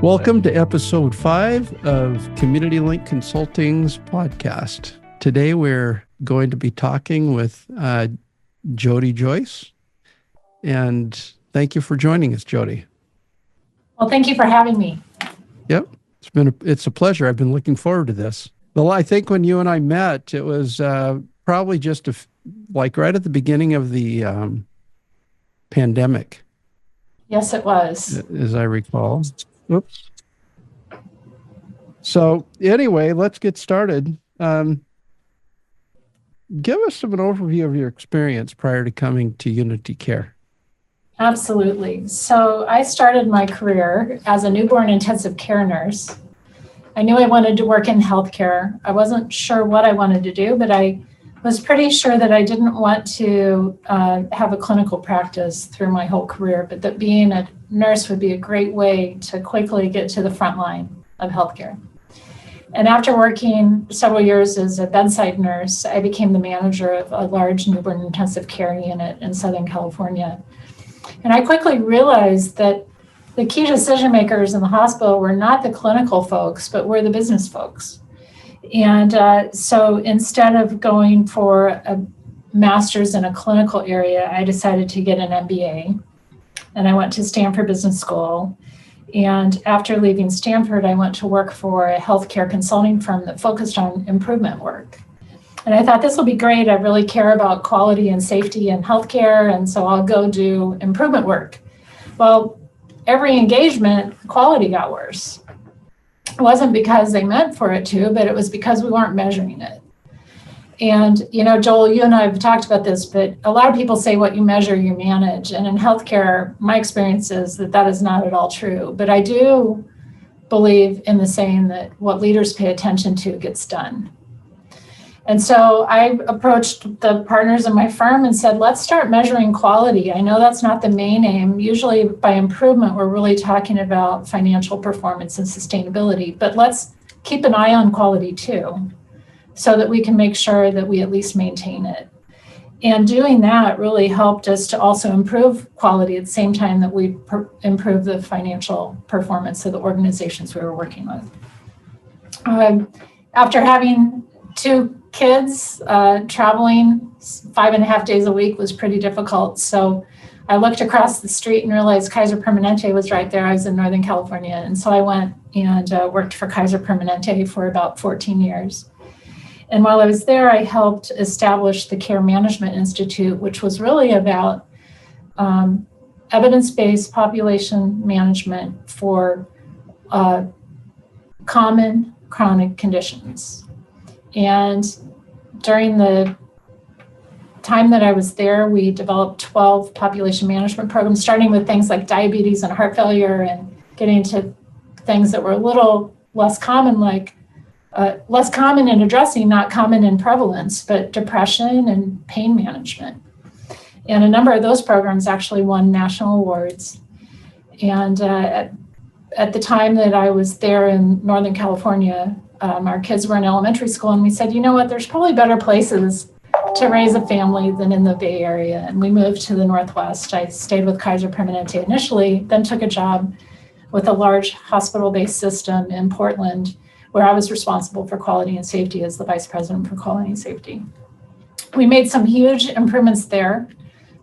Welcome to episode 5 of Community Link Consulting's podcast. Today we're going to be talking with Jodi Joyce. And thank you for joining us, Jodi. Well, thank you for having me. Yep, it's a pleasure. I've been looking forward to this. Well, I think when you and I met, it was probably just like right at the beginning of the pandemic. Yes, it was. As I recall. Oops. So anyway, let's get started. Give us an overview of your experience prior to coming to UnityCare. Absolutely. So I started my career as a newborn intensive care nurse. I knew I wanted to work in healthcare. I wasn't sure what I wanted to do, but I was pretty sure that I didn't want to have a clinical practice through my whole career, but that being a nurse would be a great way to quickly get to the front line of healthcare. And after working several years as a bedside nurse, I became the manager of a large newborn intensive care unit in Southern California. And I quickly realized that the key decision makers in the hospital were not the clinical folks, but were the business folks. And so instead of going for a master's in a clinical area, I decided to get an MBA. And I went to Stanford Business School. And after leaving Stanford, I went to work for a healthcare consulting firm that focused on improvement work. And I thought, this will be great. I really care about quality and safety in healthcare, and so I'll go do improvement work. Well, every engagement, quality got worse. It wasn't because they meant for it to, but it was because we weren't measuring it. And, you know, Joel, you and I have talked about this, but a lot of people say what you measure, you manage. And in healthcare, my experience is that that is not at all true. But I do believe in the saying that what leaders pay attention to gets done. And so I approached the partners in my firm and said, let's start measuring quality. I know that's not the main aim. Usually by improvement, we're really talking about financial performance and sustainability, but let's keep an eye on quality too, so that we can make sure that we at least maintain it. And doing that really helped us to also improve quality at the same time that we improve the financial performance of the organizations we were working with. After having 2 kids, traveling 5.5 days a week was pretty difficult. So I looked across the street and realized Kaiser Permanente was right there. I was in Northern California. And so I went and worked for Kaiser Permanente for about 14 years. And while I was there, I helped establish the Care Management Institute, which was really about evidence-based population management for common chronic conditions. And during the time that I was there, we developed 12 population management programs, starting with things like diabetes and heart failure, and getting to things that were a little less common, like less common in addressing, not common in prevalence, but depression and pain management. And a number of those programs actually won national awards. And at the time that I was there in Northern California, our kids were in elementary school, and we said, you know what, there's probably better places to raise a family than in the Bay Area. And we moved to the Northwest. I stayed with Kaiser Permanente initially, then took a job with a large hospital-based system in Portland, where I was responsible for quality and safety as the vice president for quality and safety. We made some huge improvements there,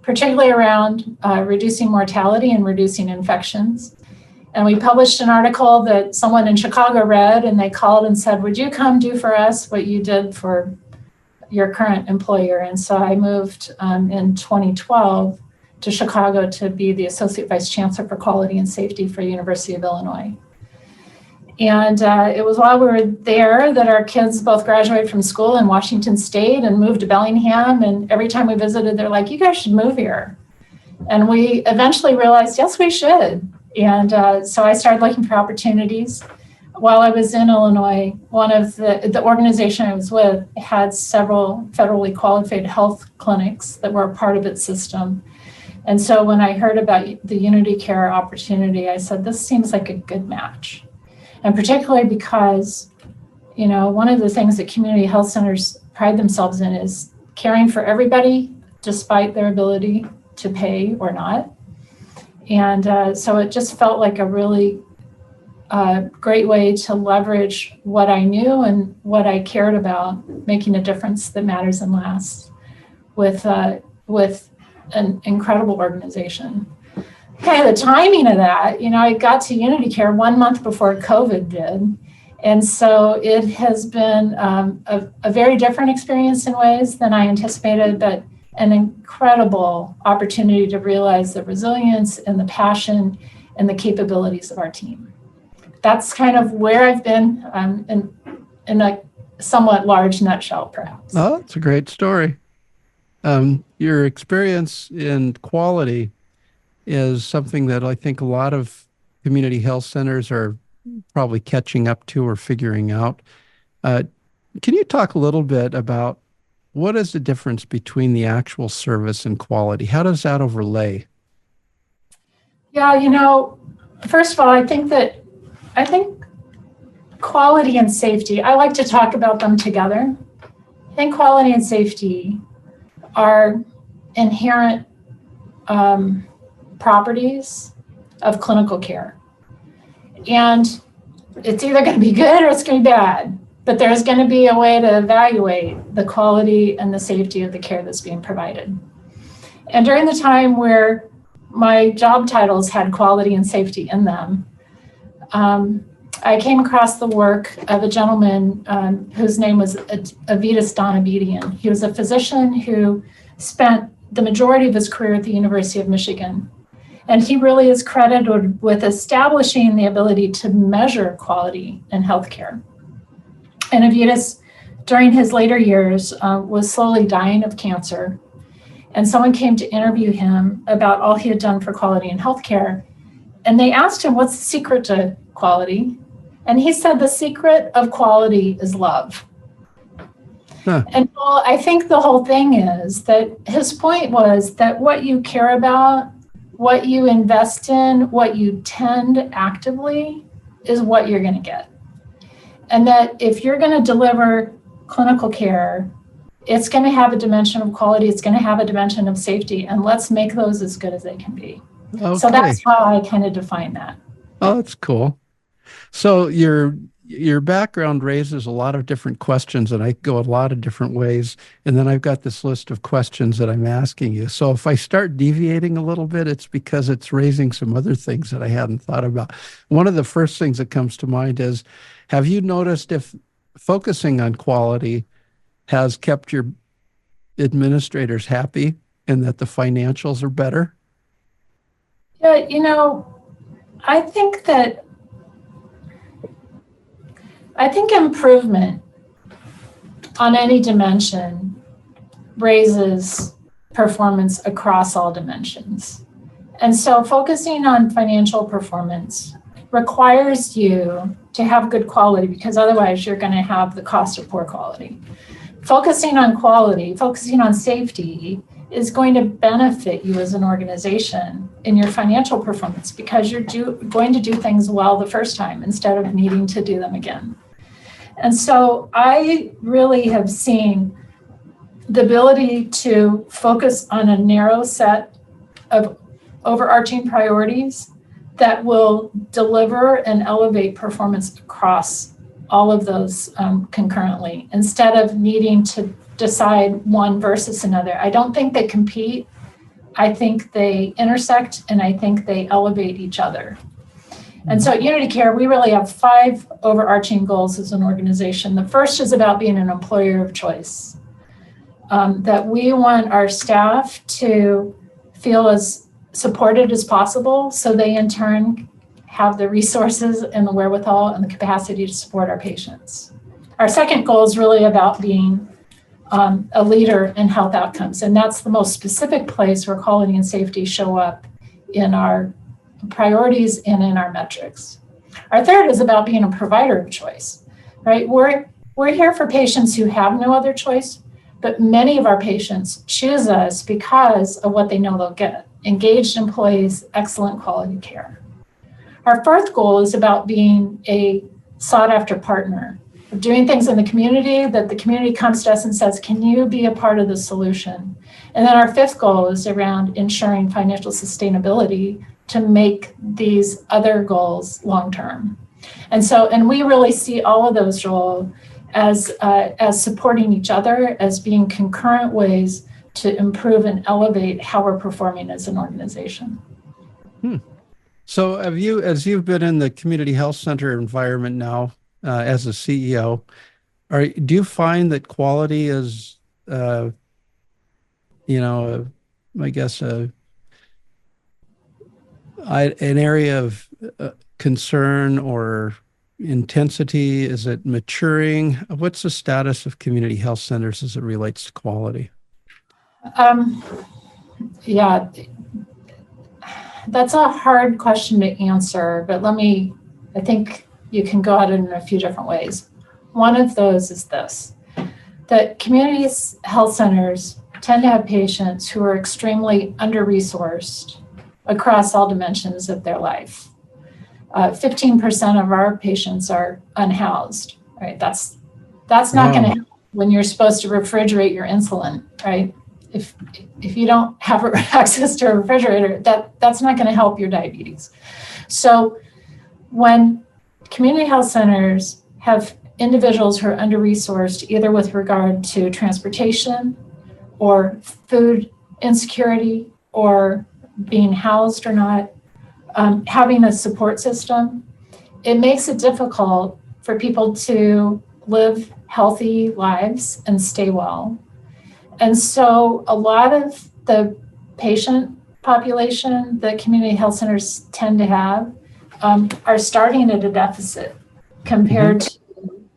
particularly around reducing mortality and reducing infections. And we published an article that someone in Chicago read, and they called and said, would you come do for us what you did for your current employer? And so I moved in 2012 to Chicago to be the Associate Vice Chancellor for Quality and Safety for University of Illinois. And it was while we were there that our kids both graduated from school in Washington State and moved to Bellingham. And every time we visited, they're like, you guys should move here. And we eventually realized, yes, we should. And so I started looking for opportunities. While I was in Illinois, one of the organization I was with had several federally qualified health clinics that were a part of its system. And so when I heard about the UnityCare opportunity, I said, this seems like a good match. And particularly because, you know, one of the things that community health centers pride themselves in is caring for everybody, despite their ability to pay or not. And so it just felt like a really a great way to leverage what I knew and what I cared about, making a difference that matters and lasts with an incredible organization. Kind of the timing of that, I got to UnityCare 1 month before COVID did. And so it has been a very different experience in ways than I anticipated, but an incredible opportunity to realize the resilience and the passion and the capabilities of our team. That's kind of where I've been in a somewhat large nutshell, perhaps. Oh, that's a great story. Your experience in quality is something that I think a lot of community health centers are probably catching up to or figuring out. Can you talk a little bit about what is the difference between the actual service and quality? How does that overlay? Yeah, first of all, I think quality and safety, I like to talk about them together. I think quality and safety are inherent properties of clinical care. And it's either going to be good or it's going to be bad, but there's going to be a way to evaluate the quality and the safety of the care that's being provided. And during the time where my job titles had quality and safety in them, I came across the work of a gentleman whose name was Avitas Donabedian. He was a physician who spent the majority of his career at the University of Michigan. And he really is credited with establishing the ability to measure quality in healthcare. And Avitas, during his later years, was slowly dying of cancer. And someone came to interview him about all he had done for quality in healthcare. And they asked him, what's the secret to quality? And he said, the secret of quality is love. Huh. And well, I think the whole thing is that his point was that what you care about, what you invest in, what you tend actively is what you're going to get. And that if you're going to deliver clinical care, it's going to have a dimension of quality, it's going to have a dimension of safety, and let's make those as good as they can be. Okay. So that's how I kind of define that. Oh, that's cool. So your background raises a lot of different questions, and I go a lot of different ways. And then I've got this list of questions that I'm asking you. So if I start deviating a little bit, it's because it's raising some other things that I hadn't thought about. One of the first things that comes to mind is, have you noticed if focusing on quality has kept your administrators happy and that the financials are better? Yeah, I think improvement on any dimension raises performance across all dimensions. And so focusing on financial performance requires you to have good quality, because otherwise you're going to have the cost of poor quality. Focusing on quality, focusing on safety is going to benefit you as an organization in your financial performance, because you're going to do things well the first time instead of needing to do them again. And so I really have seen the ability to focus on a narrow set of overarching priorities that will deliver and elevate performance across all of those concurrently, instead of needing to decide one versus another. I don't think they compete. I think they intersect, and I think they elevate each other. And so at UnityCare, we really have 5 overarching goals as an organization. The first is about being an employer of choice, that we want our staff to feel as supported as possible, so they in turn have the resources and the wherewithal and the capacity to support our patients. Our second goal is really about being a leader in health outcomes, and that's the most specific place where quality and safety show up in our priorities and in our metrics. Our third is about being a provider of choice, right? We're here for patients who have no other choice, but many of our patients choose us because of what they know they'll get: engaged employees, excellent quality care. Our fourth goal is about being a sought-after partner, doing things in the community that the community comes to us and says, can you be a part of the solution? And then our fifth goal is around ensuring financial sustainability to make these other goals long-term. And we really see all of those roles as supporting each other, as being concurrent ways to improve and elevate how we're performing as an organization. So as you've been in the community health center environment now, as a CEO, do you find that quality is, I guess, an area of concern or intensity? Is it maturing? What's the status of community health centers as it relates to quality? Yeah, that's a hard question to answer, but I think you can go at it in a few different ways. One of those is this, that community health centers tend to have patients who are extremely under-resourced across all dimensions of their life. 15% of our patients are unhoused, right? That's not going to help when you're supposed to refrigerate your insulin, right? If you don't have access to a refrigerator, that's not going to help your diabetes. So when community health centers have individuals who are under-resourced, either with regard to transportation or food insecurity or being housed or not, having a support system, it makes it difficult for people to live healthy lives and stay well. And so a lot of the patient population that community health centers tend to have are starting at a deficit compared to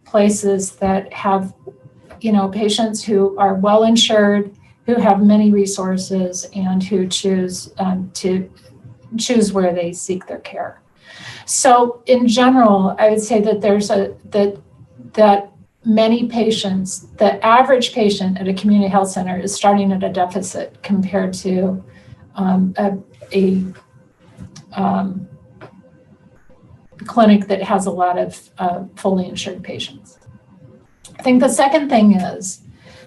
places that have, patients who are well insured, who have many resources, and who choose where they seek their care. So in general, I would say that that many patients, the average patient at a community health center is starting at a deficit compared to a clinic that has a lot of fully insured patients. I think the second thing is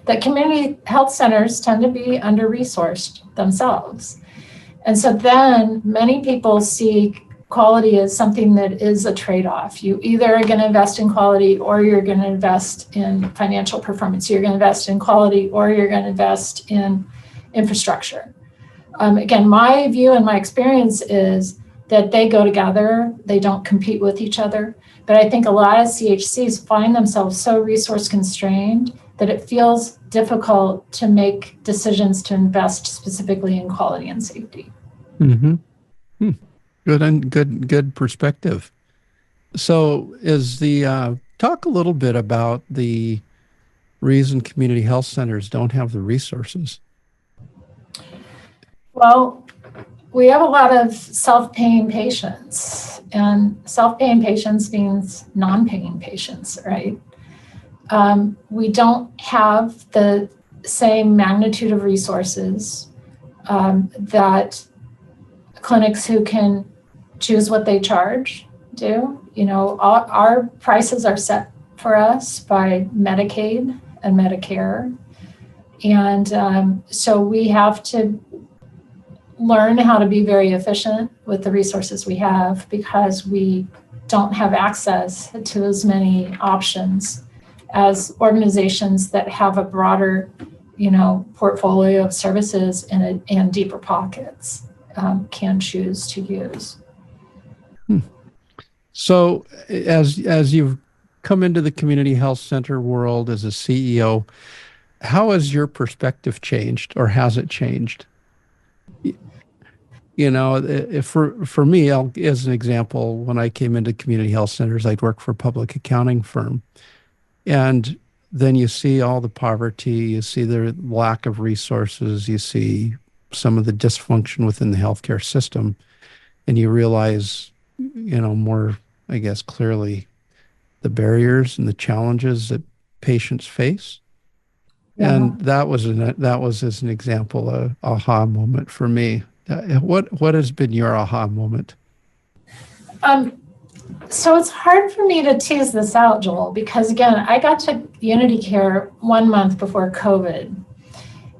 that community health centers tend to be under-resourced themselves. And so then many people see quality as something that is a trade-off. You either are going to invest in quality or you're going to invest in financial performance. You're going to invest in quality or you're going to invest in infrastructure. Again, my view and my experience is that they go together. They don't compete with each other. But I think a lot of CHCs find themselves so resource constrained that it feels difficult to make decisions to invest specifically in quality and safety. Mm-hmm. Good perspective. So talk a little bit about the reason community health centers don't have the resources. Well, we have a lot of self-paying patients, and self-paying patients means non-paying patients, right? We don't have the same magnitude of resources that clinics who can choose what they charge do. Our prices are set for us by Medicaid and Medicare. And so we have to learn how to be very efficient with the resources we have because we don't have access to as many options as organizations that have a broader, portfolio of services and deeper pockets can choose to use. So as you've come into the community health center world as a CEO, how has your perspective changed, or has it changed? For me, as an example, when I came into community health centers, I'd work for a public accounting firm. And then you see all the poverty, you see the lack of resources, you see some of the dysfunction within the healthcare system, and you realize, more, I guess, clearly the barriers and the challenges that patients face. Yeah. And that was as an example, a aha moment for me. What has been your aha moment? So it's hard for me to tease this out, Joel, because again, I got to UnityCare 1 month before COVID.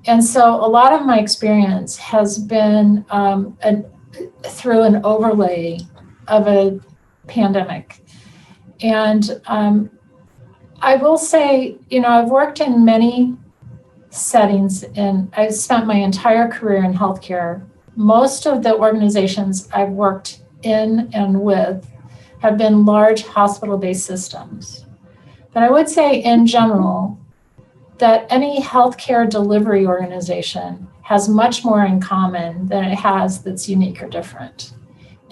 And so a lot of my experience has been through an overlay of a pandemic. And I will say, I've worked in many settings and I've spent my entire career in healthcare. Most of the organizations I've worked in and with have been large hospital-based systems. But I would say in general that any healthcare delivery organization has much more in common than it has that's unique or different.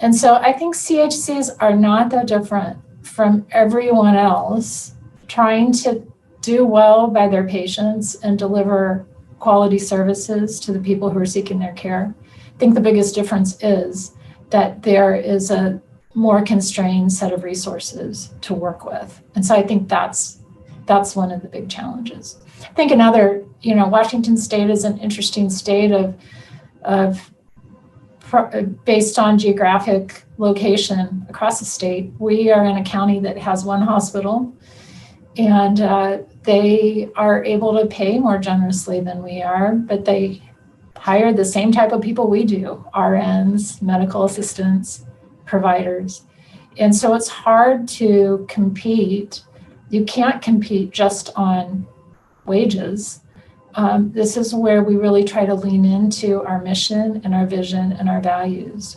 And so I think CHCs are not that different from everyone else trying to do well by their patients and deliver quality services to the people who are seeking their care. I think the biggest difference is that there is a more constrained set of resources to work with. And so I think that's one of the big challenges. I think another, Washington State is an interesting state of based on geographic location across the state. We are in a county that has one hospital, and they are able to pay more generously than we are, but they hire the same type of people we do, RNs, medical assistants, providers. And so it's hard to compete. You can't compete just on wages. This is where we really try to lean into our mission and our vision and our values,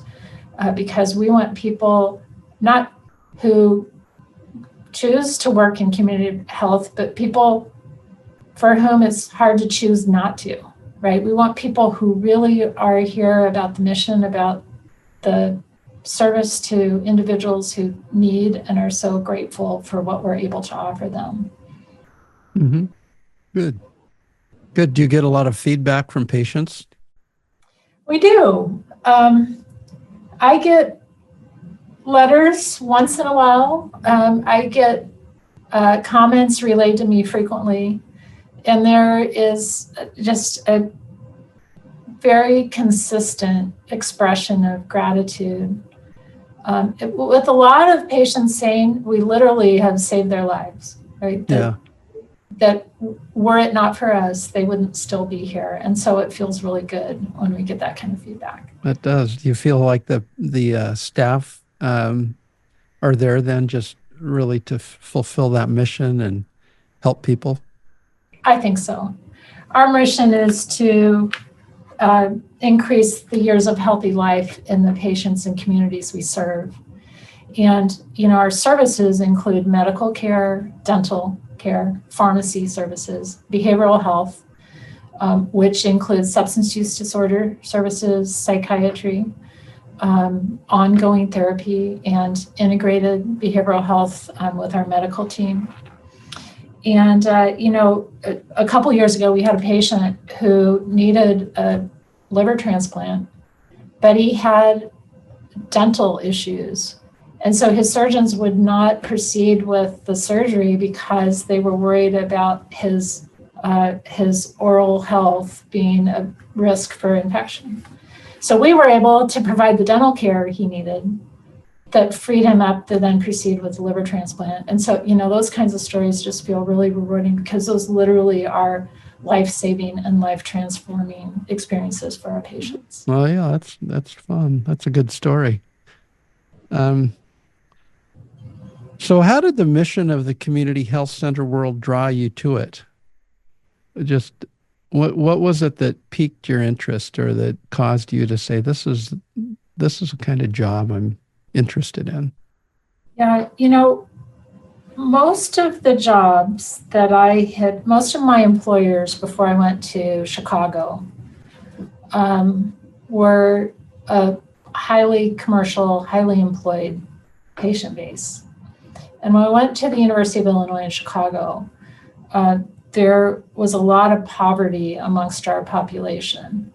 because we want people not who choose to work in community health, but people for whom it's hard to choose not to, right? We want people who really are here about the mission, about the service to individuals who need and are so grateful for what we're able to offer them. Mm-hmm. Good. Do you get a lot of feedback from patients? We do. I get letters once in a while. I get comments relayed to me frequently. And there is just a very consistent expression of gratitude. With a lot of patients saying we literally have saved their lives, right? That were it not for us, they wouldn't still be here. And so it feels really good when we get that kind of feedback. It does. Do you feel like the staff are there then just really to fulfill that mission and help people? I think so. Our mission is to increase the years of healthy life in the patients and communities we serve. And, our services include medical care, dental care, pharmacy services, behavioral health, which includes substance use disorder services, psychiatry, ongoing therapy, and integrated behavioral health with our medical team. And, a couple years ago, we had a patient who needed a liver transplant, but he had dental issues. And so his surgeons would not proceed with the surgery because they were worried about his oral health being a risk for infection. So we were able to provide the dental care he needed that freed him up to then proceed with the liver transplant. And so, those kinds of stories just feel really rewarding because those literally are life-saving and life-transforming experiences for our patients. Well, yeah, that's fun. That's a good story. So how did the mission of the Community Health Center world draw you to it? Just what was it that piqued your interest or that caused you to say, this is the kind of job I'm interested in? Yeah, most of the jobs that I had, most of my employers before I went to Chicago were a highly commercial, highly employed patient base. And when I went to the University of Illinois in Chicago, there was a lot of poverty amongst our population.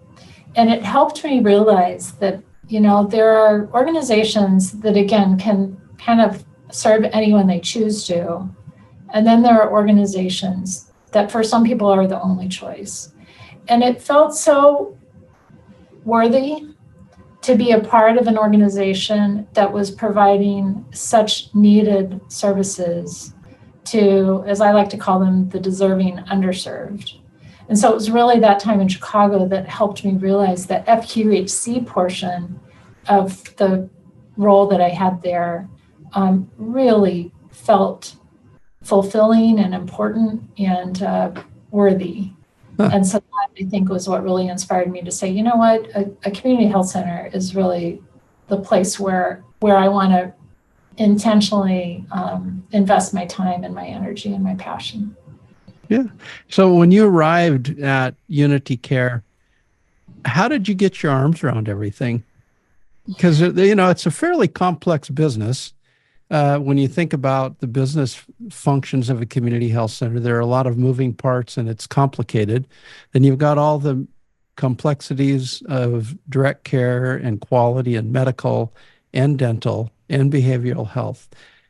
And it helped me realize that, there are organizations that, again, can kind of serve anyone they choose to. And then there are organizations that for some people are the only choice. And it felt so worthy to be a part of an organization that was providing such needed services to, as I like to call them, the deserving underserved. And so it was really that time in Chicago that helped me realize that FQHC portion of the role that I had there really felt fulfilling and important and worthy. Huh. And so that, I think, was what really inspired me to say, you know what, a community health center is really the place where I want to intentionally invest my time and my energy and my passion. Yeah. So when you arrived at UnityCare, how did you get your arms around everything? Because, it's a fairly complex business. When you think about the business functions of a community health center, there are a lot of moving parts and it's complicated. Then you've got all the complexities of direct care and quality and medical and dental and behavioral health.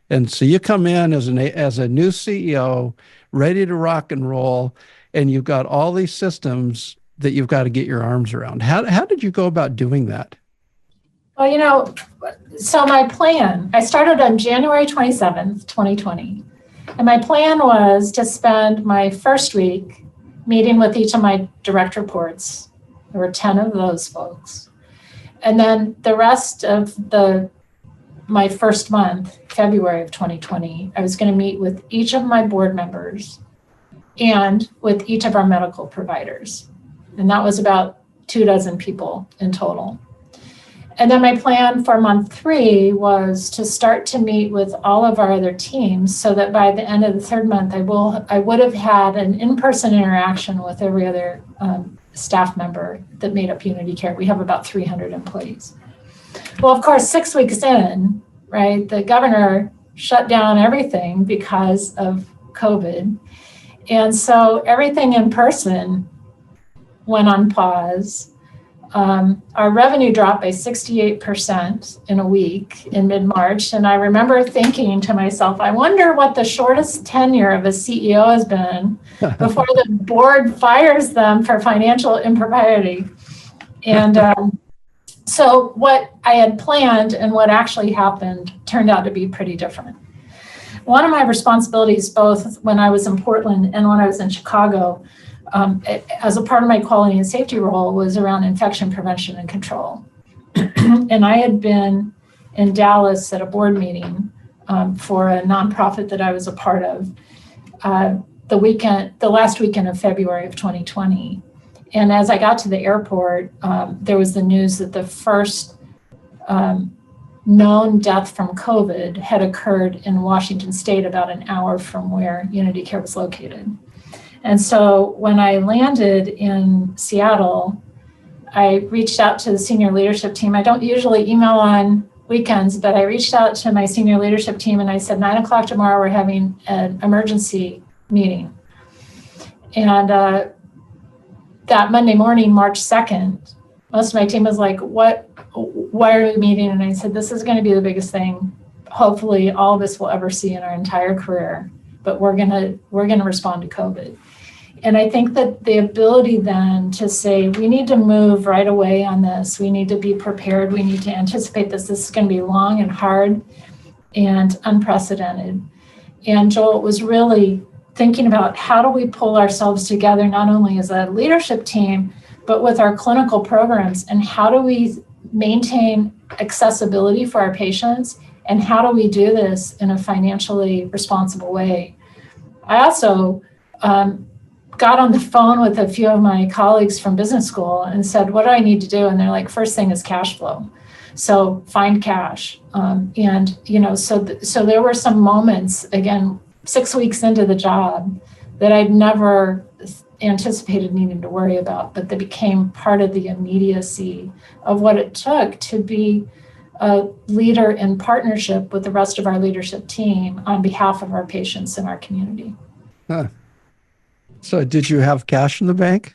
And so you come in as a new CEO, ready to rock and roll, and you've got all these systems that you've got to get your arms around. How did you go about doing that? Well, so my plan, I started on January 27th, 2020. And my plan was to spend my first week meeting with each of my direct reports. There were 10 of those folks. And then the rest of my first month, February of 2020, I was going to meet with each of my board members and with each of our medical providers. And that was about 24 people in total. And then my plan for month 3 was to start to meet with all of our other teams so that by the end of the third month, I would have had an in-person interaction with every other staff member that made up UnityCare. We have about 300 employees. Well, of course, 6 weeks in, right, the governor shut down everything because of COVID. And so everything in person went on pause. Our revenue dropped by 68% in a week in mid-March. And I remember thinking to myself, I wonder what the shortest tenure of a CEO has been before the board fires them for financial impropriety. And so what I had planned and what actually happened turned out to be pretty different. One of my responsibilities, both when I was in Portland and when I was in Chicago, as a part of my quality and safety role, was around infection prevention and control. And I had been in Dallas at a board meeting for a nonprofit that I was a part of the last weekend of February of 2020. And as I got to the airport, there was the news that the first known death from COVID had occurred in Washington State, about an hour from where UnityCare was located. And so when I landed in Seattle, I reached out to the senior leadership team. I don't usually email on weekends, but I reached out to my senior leadership team and I said, 9:00 tomorrow, we're having an emergency meeting. And that Monday morning, March 2nd, most of my team was like, why are we meeting? And I said, this is going to be the biggest thing, hopefully all of us will ever see in our entire career, but we're going to respond to COVID. And I think that the ability then to say, we need to move right away on this. We need to be prepared. We need to anticipate this. This is going to be long and hard and unprecedented. And Joel was really thinking about how do we pull ourselves together, not only as a leadership team, but with our clinical programs, and how do we maintain accessibility for our patients, and how do we do this in a financially responsible way. I also got on the phone with a few of my colleagues from business school and said, what do I need to do? And they're like, first thing is cash flow. So find cash. So there were some moments, again, 6 weeks into the job, that I'd never anticipated needing to worry about, but they became part of the immediacy of what it took to be a leader in partnership with the rest of our leadership team on behalf of our patients and our community. Huh. So did you have cash in the bank?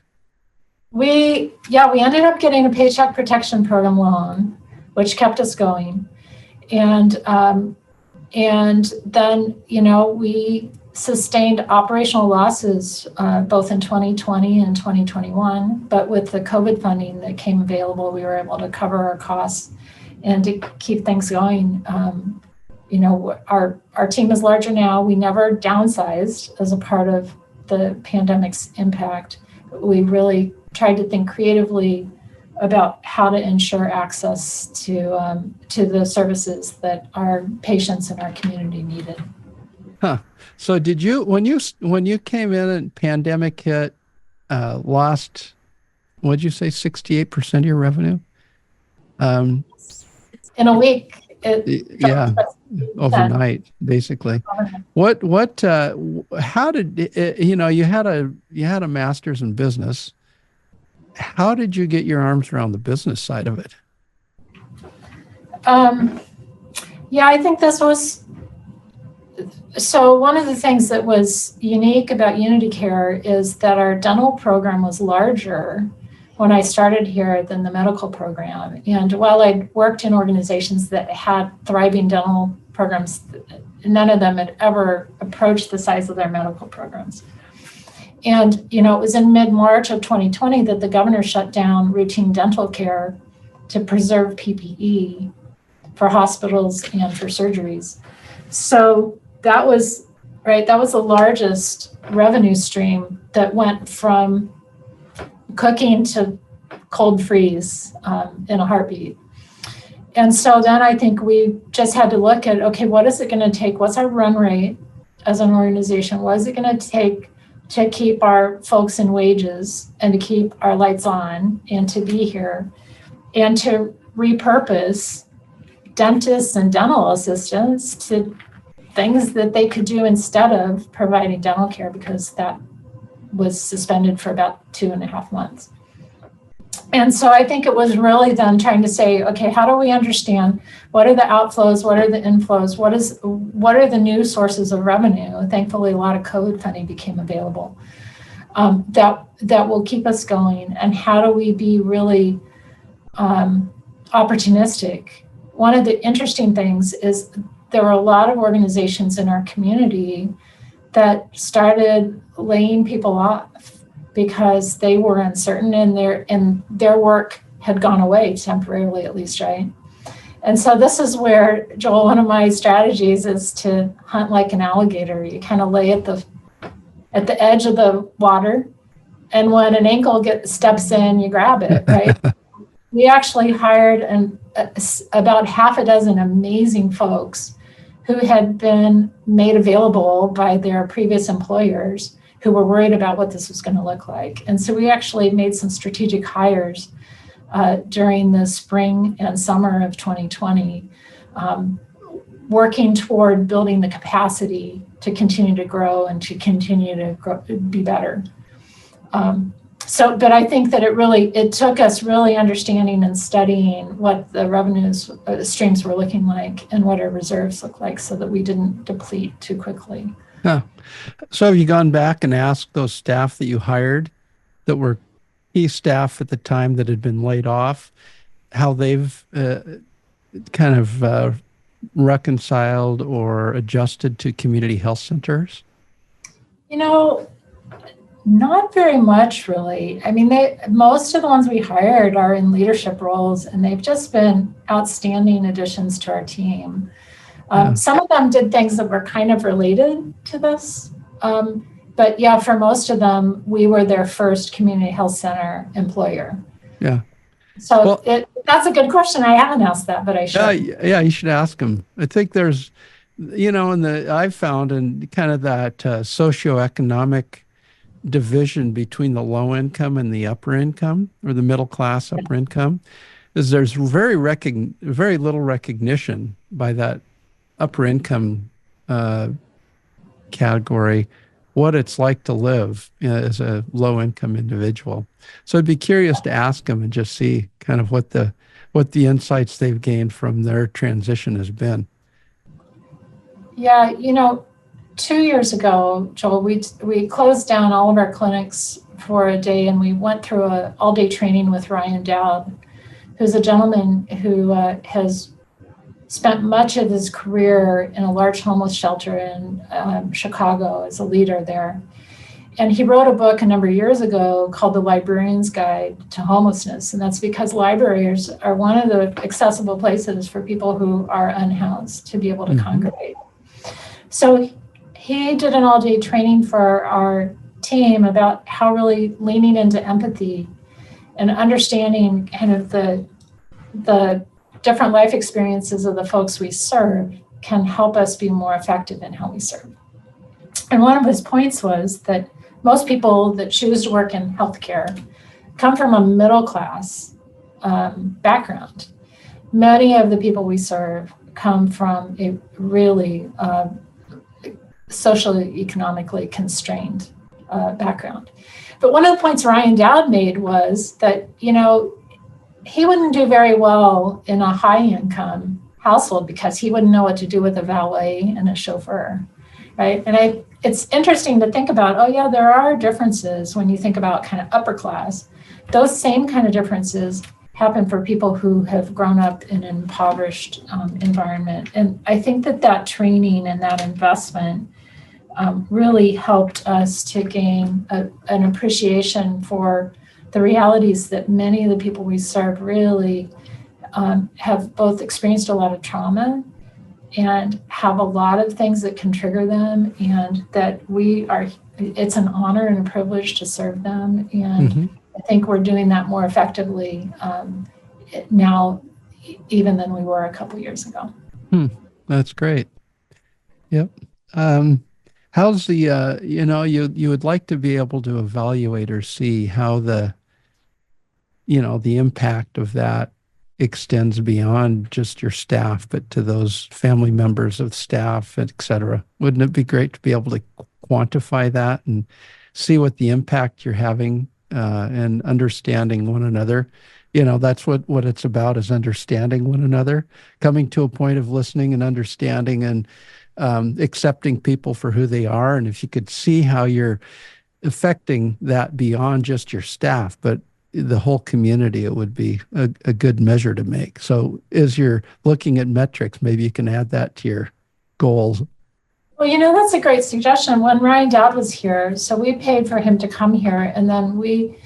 We ended up getting a Paycheck Protection Program loan, which kept us going. And then, we sustained operational losses both in 2020 and 2021. But with the COVID funding that came available, we were able to cover our costs and to keep things going. Our team is larger now. We never downsized as a part of the pandemic's impact. We really tried to think creatively about how to ensure access to the services that our patients and our community needed. Huh. So did you when you came in and pandemic hit, lost, what'd you say, 68% of your revenue? Um, In a week, it yeah, dropped by 10. overnight, basically. How did you had a master's in business. How did you get your arms around the business side of it? Yeah, I think this was, so one of the things that was unique about UnityCare is that our dental program was larger when I started here than the medical program. And while I'd worked in organizations that had thriving dental programs, none of them had ever approached the size of their medical programs. And, it was in mid-March of 2020 that the governor shut down routine dental care to preserve PPE for hospitals and for surgeries. So that was the largest revenue stream that went from cooking to cold freeze in a heartbeat. And so then I think we just had to look at, okay, what is it going to take? What's our run rate as an organization? What is it going to take to keep our folks in wages and to keep our lights on and to be here and to repurpose dentists and dental assistants to things that they could do instead of providing dental care, because that was suspended for about 2.5 months. And so I think it was really then trying to say, okay, how do we understand what are the outflows, what are the inflows, what are the new sources of revenue? Thankfully, a lot of COVID funding became available that will keep us going. And how do we be really opportunistic? One of the interesting things is there were a lot of organizations in our community that started laying people off because they were uncertain and their work had gone away temporarily, at least, right? And so this is where, Joel, one of my strategies is to hunt like an alligator. You kind of lay at the edge of the water, and when an ankle steps in, you grab it, right? We actually hired about half a dozen amazing folks who had been made available by their previous employers who were worried about what this was going to look like. And so we actually made some strategic hires during the spring and summer of 2020, working toward building the capacity to continue to grow and to continue to be better. But I think that it took us really understanding and studying what the revenues streams were looking like and what our reserves look like so that we didn't deplete too quickly. Huh. So have you gone back and asked those staff that you hired that were key staff at the time that had been laid off, how they've kind of reconciled or adjusted to community health centers? Not very much, really. I mean, most of the ones we hired are in leadership roles, and they've just been outstanding additions to our team. Some of them did things that were kind of related to this. But yeah, for most of them, we were their first community health center employer. Yeah. So that's a good question. I haven't asked that, but I should. Yeah, you should ask them. I think there's, I've found in kind of that socioeconomic division between the low income and the upper income, or the middle class upper income, is there's very little recognition by that upper income category what it's like to live as a low income individual. So I'd be curious to ask them and just see kind of what the insights they've gained from their transition has been. Yeah, 2 years ago, Joel, we closed down all of our clinics for a day, and we went through an all-day training with Ryan Dowd, who's a gentleman who has spent much of his career in a large homeless shelter in Chicago as a leader there. And he wrote a book a number of years ago called The Librarian's Guide to Homelessness. And that's because libraries are one of the accessible places for people who are unhoused to be able to congregate. So he did an all-day training for our team about how really leaning into empathy and understanding kind of the different life experiences of the folks we serve can help us be more effective in how we serve. And one of his points was that most people that choose to work in healthcare come from a middle class background. Many of the people we serve come from a really socially, economically constrained background. But one of the points Ryan Dowd made was that, he wouldn't do very well in a high income household because he wouldn't know what to do with a valet and a chauffeur, right? And it's interesting to think about, there are differences when you think about kind of upper class. Those same kind of differences happen for people who have grown up in an impoverished environment. And I think that training and that investment really helped us to gain an appreciation for the realities that many of the people we serve really have both experienced a lot of trauma and have a lot of things that can trigger them, and that it's an honor and a privilege to serve them. And I think we're doing that more effectively now even than we were a couple years ago. That's great. Yep. How's the, you would like to be able to evaluate or see how the impact of that extends beyond just your staff, but to those family members of staff, et cetera. Wouldn't it be great to be able to quantify that and see what the impact you're having and understanding one another? That's what it's about, is understanding one another, coming to a point of listening and understanding and accepting people for who they are. And if you could see how you're affecting that beyond just your staff, but the whole community, it would be a good measure to make. So as you're looking at metrics, maybe you can add that to your goals. Well, that's a great suggestion. When Ryan Dowd was here, so we paid for him to come here, and then we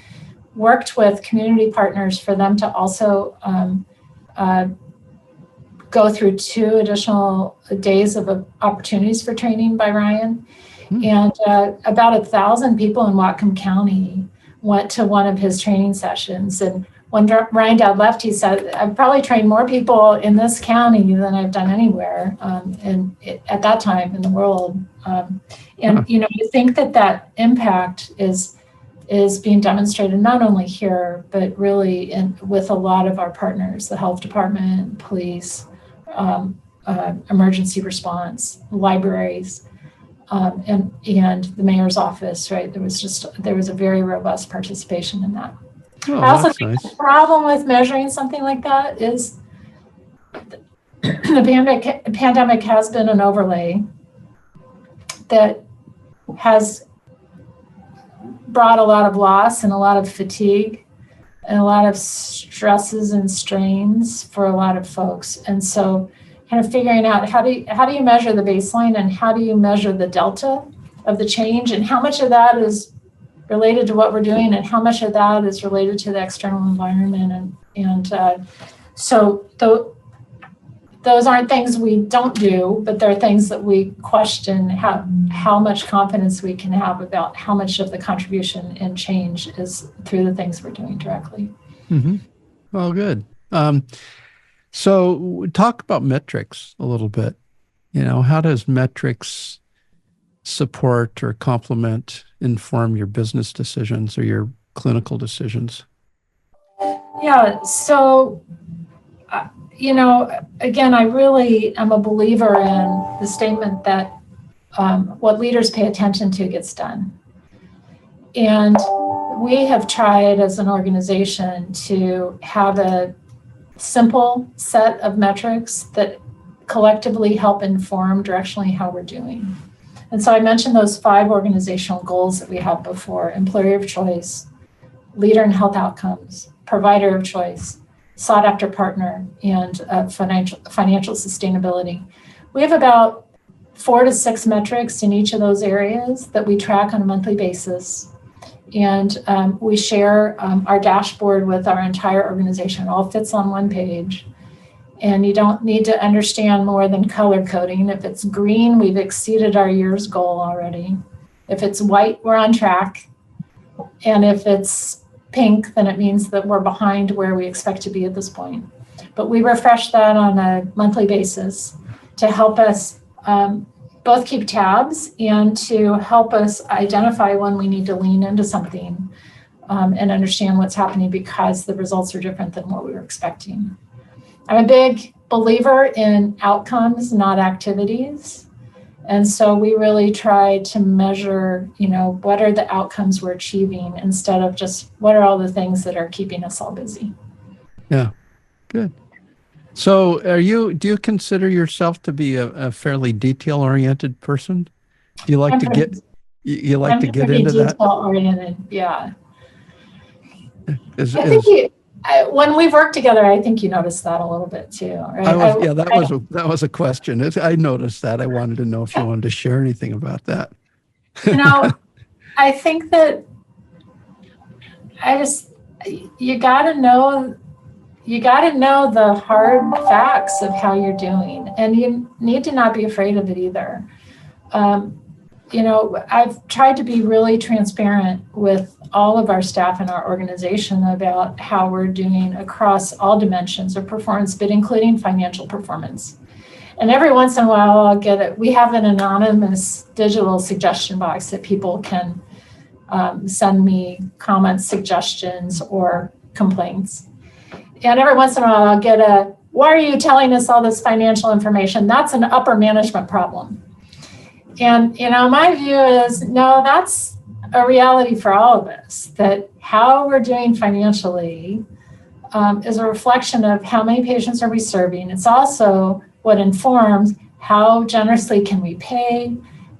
worked with community partners for them to also go through 2 additional days of opportunities for training by Ryan. And about 1,000 people in Whatcom County went to one of his training sessions. And when Ryan Dowd left, he said, I've probably trained more people in this county than I've done anywhere at that time in the world. You think that impact is being demonstrated not only here, but really with a lot of our partners, the health department, police, emergency response, libraries, and the mayor's office, right? There was a very robust participation in that. I also think nice. The problem with measuring something like that is the pandemic has been an overlay that has brought a lot of loss and a lot of fatigue and a lot of stresses and strains for a lot of folks. And so kind of figuring out how do you measure the baseline, and how do you measure the delta of the change, and how much of that is related to what we're doing and how much of that is related to the external environment. So those aren't things we don't do, but they're things that we question how much confidence we can have about how much of the contribution and change is through the things we're doing directly. Well, good. So talk about metrics a little bit. How does metrics support or complement, inform your business decisions or your clinical decisions? Yeah, so, again, I really am a believer in the statement that what leaders pay attention to gets done. And we have tried as an organization to have a simple set of metrics that collectively help inform directionally how we're doing. And so I mentioned those 5 organizational goals that we have before: employer of choice, leader in health outcomes, provider of choice, sought after partner, and financial sustainability. We have about 4 to 6 metrics in each of those areas that we track on a monthly basis. And we share our dashboard with our entire organization. It all fits on one page. And you don't need to understand more than color coding. If it's green, we've exceeded our year's goal already. If it's white, we're on track. And if it's pink, then it means that we're behind where we expect to be at this point. But we refresh that on a monthly basis to help us both keep tabs and to help us identify when we need to lean into something and understand what's happening because the results are different than what we were expecting. I'm a big believer in outcomes, not activities. And so we really try to measure, what are the outcomes we're achieving instead of just what are all the things that are keeping us all busy. Yeah, good. So do you consider yourself to be a fairly detail-oriented person? Do you like to get into that? Detail-oriented, yeah. I Is think when we've worked together, I think you noticed that a little bit too, right? that was a question. I noticed that. I wanted to know if you wanted to share anything about that. I think that you got to know the hard facts of how you're doing, and you need to not be afraid of it either. I've tried to be really transparent with all of our staff in our organization about how we're doing across all dimensions of performance, but including financial performance. And every once in a while, I'll get it. We have an anonymous digital suggestion box that people can send me comments, suggestions, or complaints. And every once in a while, I'll get why are you telling us all this financial information? That's an upper management problem. And, my view is, no, that's a reality for all of us, that how we're doing financially is a reflection of how many patients are we serving. It's also what informs how generously can we pay,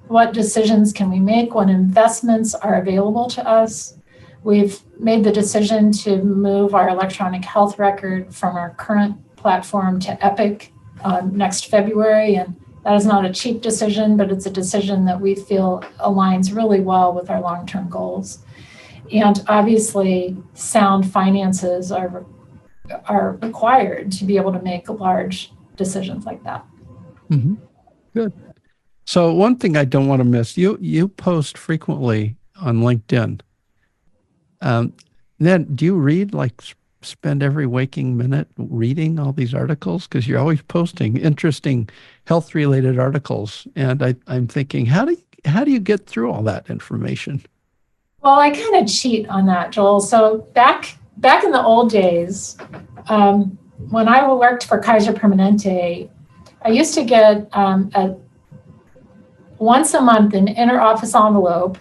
what decisions can we make, what investments are available to us. We've made the decision to move our electronic health record from our current platform to Epic next February. And that is not a cheap decision, but it's a decision that we feel aligns really well with our long-term goals. And obviously, sound finances are required to be able to make large decisions like that. Mm-hmm. Good. So one thing I don't want to miss, you post frequently on LinkedIn. Then do you read, spend every waking minute reading all these articles? Because you're always posting interesting health-related articles. And I'm thinking, how do you get through all that information? Well, I kind of cheat on that, Joel. So back in the old days, when I worked for Kaiser Permanente, I used to get once a month an inter-office envelope.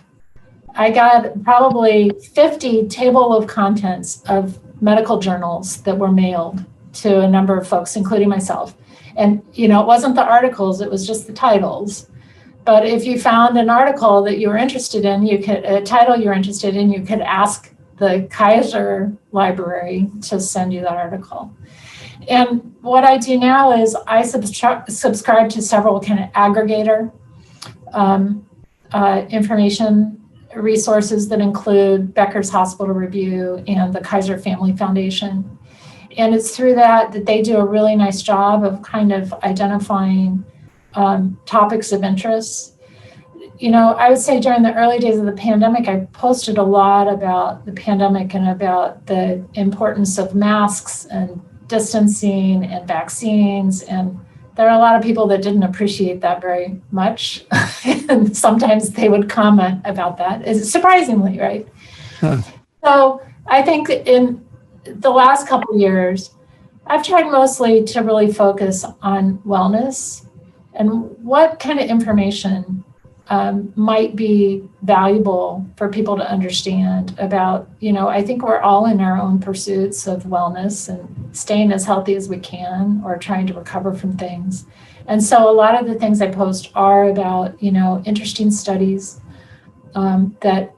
I got probably 50 table of contents of medical journals that were mailed to a number of folks, including myself. And, it wasn't the articles, it was just the titles. But if you found an article that you were interested in, a title you were interested in, you could ask the Kaiser library to send you that article. And what I do now is I subscribe to several kind of aggregator information resources that include Becker's Hospital Review and the Kaiser Family Foundation. And it's through that they do a really nice job of kind of identifying topics of interest. I would say during the early days of the pandemic, I posted a lot about the pandemic and about the importance of masks and distancing and vaccines. And there are a lot of people that didn't appreciate that very much. And sometimes they would comment about that, surprisingly, right? Huh. So I think in the last couple of years, I've tried mostly to really focus on wellness and what kind of information might be valuable for people to understand about, I think we're all in our own pursuits of wellness and staying as healthy as we can or trying to recover from things. And so a lot of the things I post are about, interesting studies that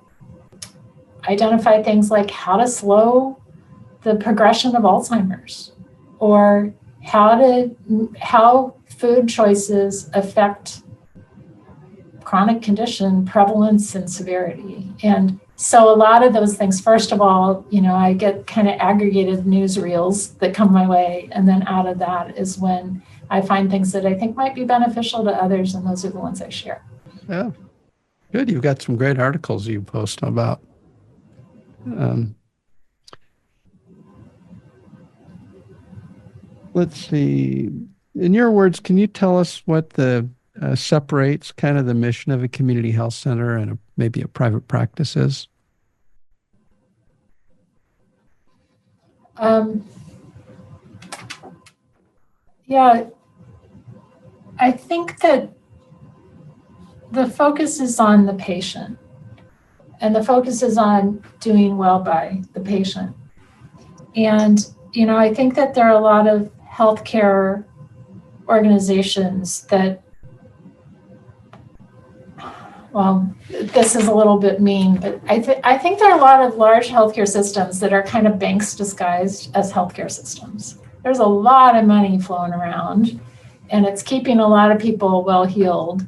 identify things like how to slow the progression of Alzheimer's, or how food choices affect chronic condition prevalence and severity. And so a lot of those things, first of all, I get kind of aggregated newsreels that come my way. And then out of that is when I find things that I think might be beneficial to others. And those are the ones I share. Yeah, good. You've got some great articles you post about. Let's see. In your words, can you tell us what the separates kind of the mission of a community health center and maybe a private practice is? Yeah, I think that the focus is on the patient, and the focus is on doing well by the patient. And, I think that there are a lot of healthcare organizations that, well, this is a little bit mean, but I think there are a lot of large healthcare systems that are kind of banks disguised as healthcare systems. There's a lot of money flowing around, and it's keeping a lot of people well-heeled.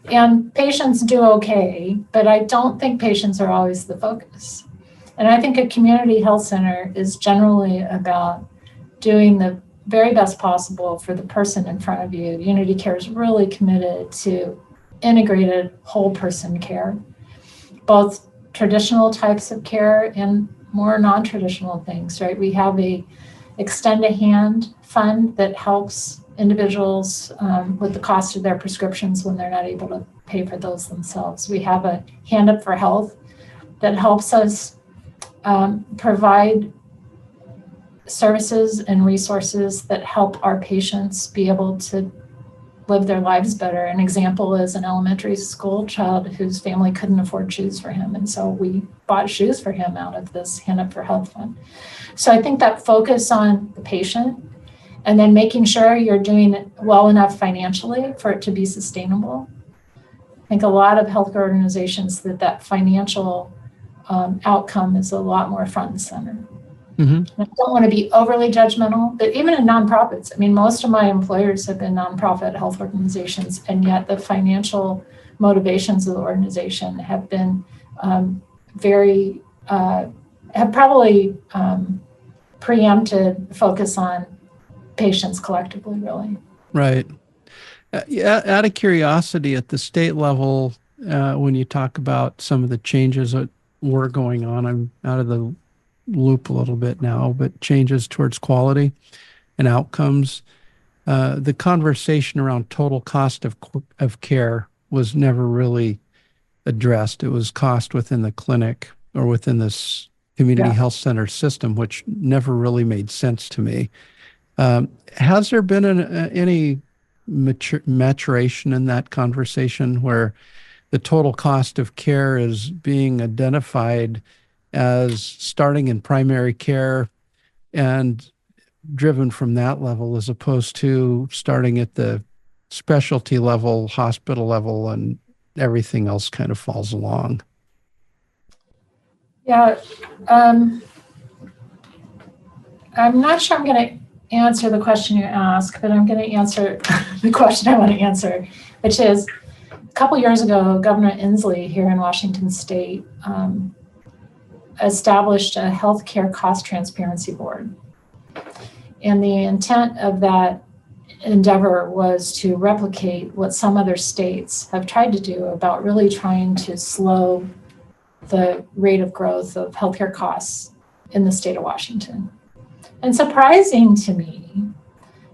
And patients do okay, but I don't think patients are always the focus. And I think a community health center is generally about doing the very best possible for the person in front of you. UnityCare is really committed to integrated whole person care, both traditional types of care and more non-traditional things, right? We have a extend a hand fund that helps individuals with the cost of their prescriptions when they're not able to pay for those themselves. We have a Hand Up for Health that helps us provide services and resources that help our patients be able to live their lives better. An example is an elementary school child whose family couldn't afford shoes for him. And so we bought shoes for him out of this Hand Up for Health fund. So I think that focus on the patient and then making sure you're doing it well enough financially for it to be sustainable. I think a lot of healthcare organizations that financial outcome is a lot more front and center. Mm-hmm. I don't want to be overly judgmental, but even in nonprofits, most of my employers have been nonprofit health organizations, and yet the financial motivations of the organization have been have probably preempted focus on patients collectively, really. Right. Out of curiosity, at the state level, when you talk about some of the changes that were going on, I'm out of the loop a little bit now, but changes towards quality and outcomes. The conversation around total cost of care was never really addressed. It was cost within the clinic or within this community health center system, which never really made sense to me. Has there been any maturation in that conversation where the total cost of care is being identified as starting in primary care and driven from that level, as opposed to starting at the specialty level, hospital level, and everything else kind of falls along? Yeah, I'm not sure I'm going to answer the question you asked, but I'm going to answer the question I want to answer, which is a couple years ago, Governor Inslee here in Washington State established a healthcare cost transparency board. And the intent of that endeavor was to replicate what some other states have tried to do about really trying to slow the rate of growth of healthcare costs in the state of Washington. And surprising to me,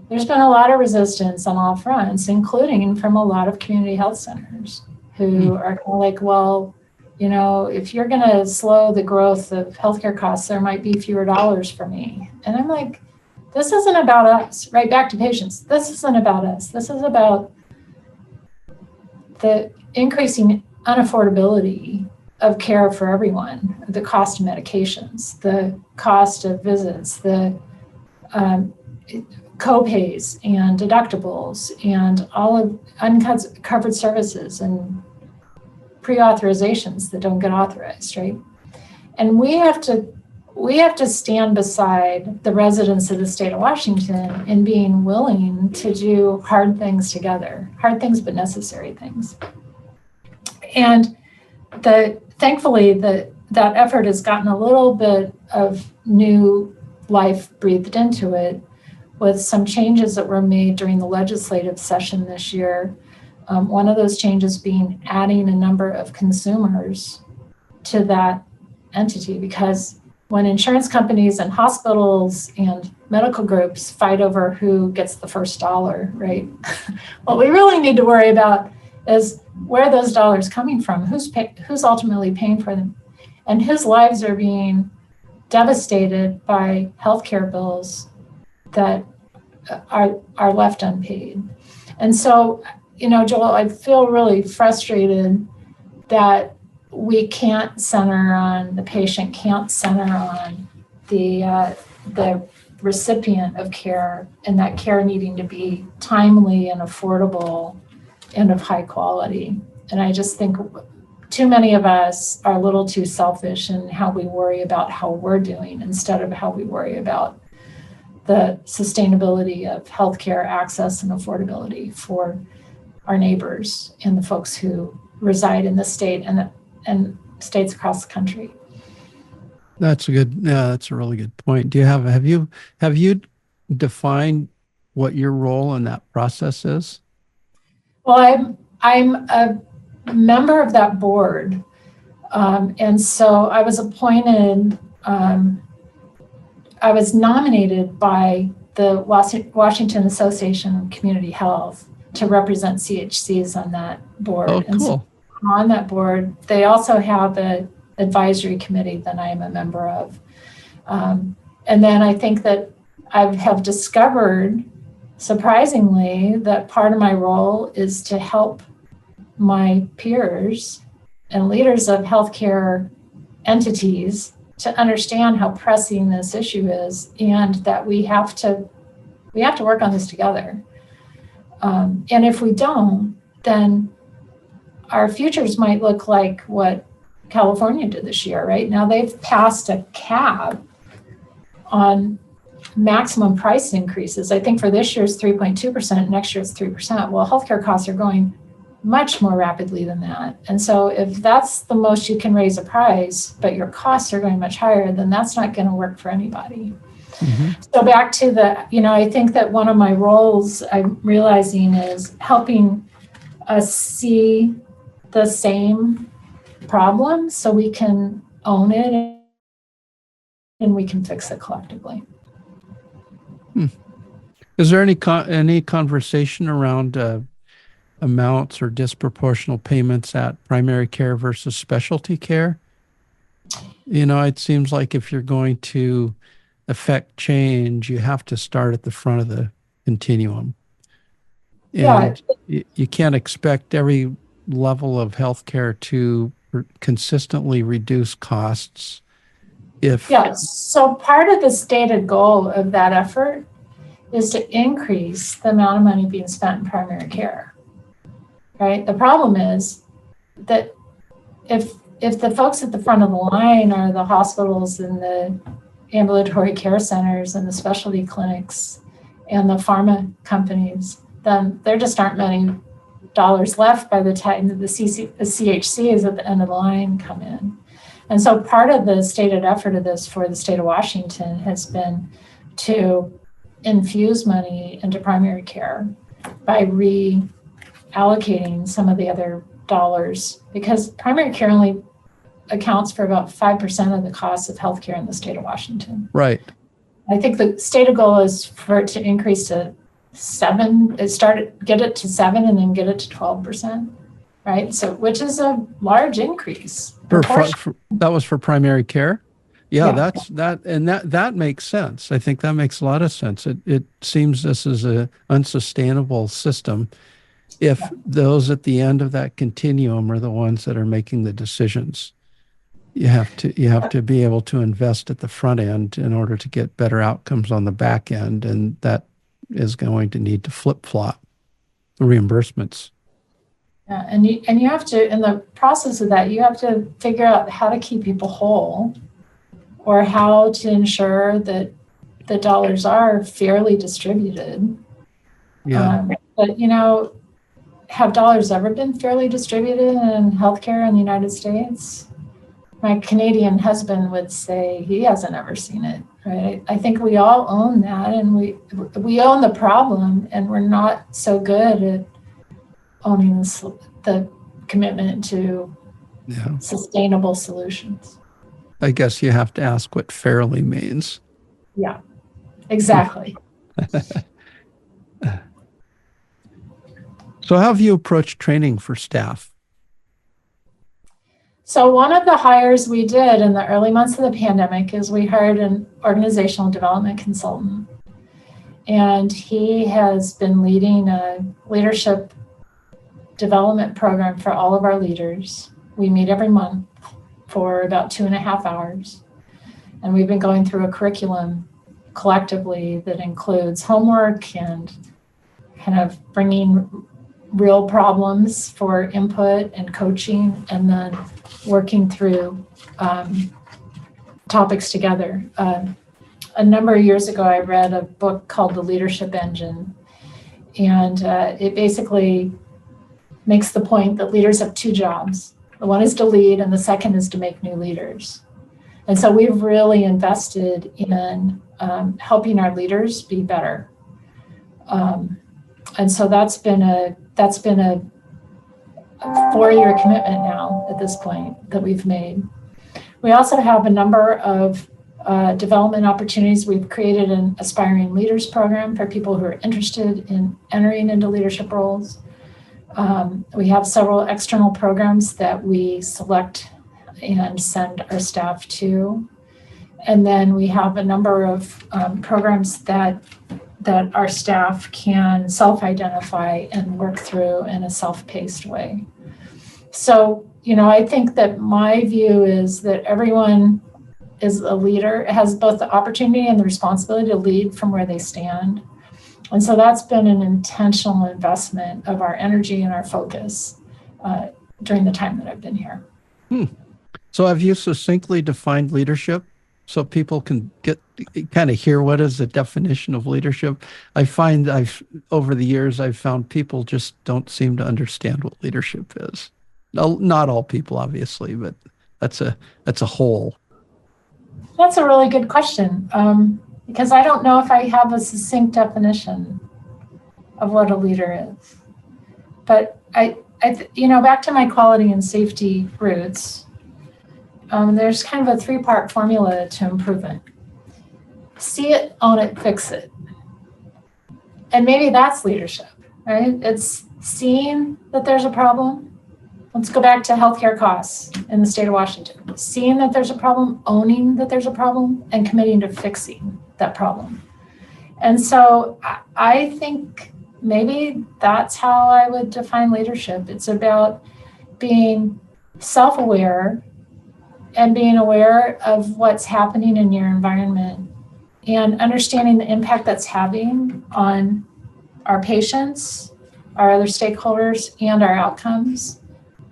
there's been a lot of resistance on all fronts, including from a lot of community health centers who are kind of like, well, if you're going to slow the growth of healthcare costs, there might be fewer dollars for me. And I'm like, this isn't about us, right? Back to patients. This isn't about us. This is about the increasing unaffordability of care for everyone, the cost of medications, the cost of visits, the co-pays and deductibles, and all of uncovered services and pre-authorizations that don't get authorized, right? And we have to stand beside the residents of the state of Washington in being willing to do hard things together, hard things but necessary things. And thankfully that effort has gotten a little bit of new life breathed into it with some changes that were made during the legislative session this year. One of those changes being adding a number of consumers to that entity, because when insurance companies and hospitals and medical groups fight over who gets the first dollar, right? What we really need to worry about is where are those dollars coming from? Who's ultimately paying for them? And whose lives are being devastated by healthcare bills that are left unpaid. And so, Joel, I feel really frustrated that we can't center on the patient, can't center on the recipient of care, and that care needing to be timely and affordable and of high quality. And I just think too many of us are a little too selfish in how we worry about how we're doing instead of how we worry about the sustainability of healthcare access and affordability for our neighbors and the folks who reside in the state and states across the country. That's a really good point. Have you defined what your role in that process is? Well, I'm a member of that board. And so I was appointed, I was nominated by the Washington Association of Community Health to represent CHCs on that board. Oh, cool. And so on that board, they also have an advisory committee that I am a member of. And then I think that I have discovered, surprisingly, that part of my role is to help my peers and leaders of healthcare entities to understand how pressing this issue is, and that we have to work on this together. And if we don't, then our futures might look like what California did this year, right? Now they've passed a cap on maximum price increases. I think for this year's 3.2%, next year's 3%. Well, healthcare costs are going much more rapidly than that. And so if that's the most you can raise a price, but your costs are going much higher, then that's not going to work for anybody. Mm-hmm. So back to I think that one of my roles I'm realizing is helping us see the same problem so we can own it and we can fix it collectively. Is there any conversation around amounts or disproportional payments at primary care versus specialty care? It seems like if you're going to affect change, you have to start at the front of the continuum. And you can't expect every level of healthcare to consistently reduce costs. So part of the stated goal of that effort is to increase the amount of money being spent in primary care. Right? The problem is that if the folks at the front of the line are the hospitals and the ambulatory care centers and the specialty clinics and the pharma companies, then there just aren't many dollars left by the time that the CHCs at the end of the line come in. And so part of the stated effort of this for the state of Washington has been to infuse money into primary care by allocating some of the other dollars, because primary care only accounts for about 5% of the cost of healthcare in the state of Washington. Right. I think the stated goal is for it to increase to 7, get it to 7 and then get it to 12%, right? So, which is a large increase. That was for primary care? Yeah, that makes sense. I think that makes a lot of sense. It seems this is an unsustainable system if those at the end of that continuum are the ones that are making the decisions. You have to be able to invest at the front end in order to get better outcomes on the back end, and that is going to need to flip-flop the reimbursements. Yeah, and you have to, in the process of that, you have to figure out how to keep people whole, or how to ensure that the dollars are fairly distributed. Yeah. But have dollars ever been fairly distributed in healthcare in the United States? My Canadian husband would say he hasn't ever seen it, right? I think we all own that, and we own the problem, and we're not so good at owning the commitment to sustainable solutions. I guess you have to ask what fairly means. Yeah. Exactly. So how have you approached training for staff? So one of the hires we did in the early months of the pandemic is we hired an organizational development consultant. And he has been leading a leadership development program for all of our leaders. We meet every month for about 2.5 hours. And we've been going through a curriculum collectively that includes homework and kind of bringing real problems for input and coaching, and then working through topics together. A number of years ago, I read a book called The Leadership Engine, and it basically makes the point that leaders have two jobs. The one is to lead, and the second is to make new leaders. And so we've really invested in helping our leaders be better. And so that's been a 4-year commitment now at this point that we've made. We also have a number of development opportunities. We've created an Aspiring Leaders program for people who are interested in entering into leadership roles. We have several external programs that we select and send our staff to. And then we have a number of programs that our staff can self-identify and work through in a self-paced way. So, I think that my view is that everyone is a leader, has both the opportunity and the responsibility to lead from where they stand. And so that's been an intentional investment of our energy and our focus during the time that I've been here. So have you succinctly defined leadership so people can kind of hear what is the definition of leadership? I find over the years, I've found people just don't seem to understand what leadership is. No, not all people, obviously, but that's a whole. That's a really good question, because I don't know if I have a succinct definition of what a leader is. But back to my quality and safety roots, there's kind of a 3-part formula to improvement. See it, own it, fix it. And maybe that's leadership, right? It's seeing that there's a problem. Let's go back to healthcare costs in the state of Washington. Seeing that there's a problem, owning that there's a problem, and committing to fixing that problem. And so I think maybe that's how I would define leadership. It's about being self-aware and being aware of what's happening in your environment and understanding the impact that's having on our patients, our other stakeholders, and our outcomes,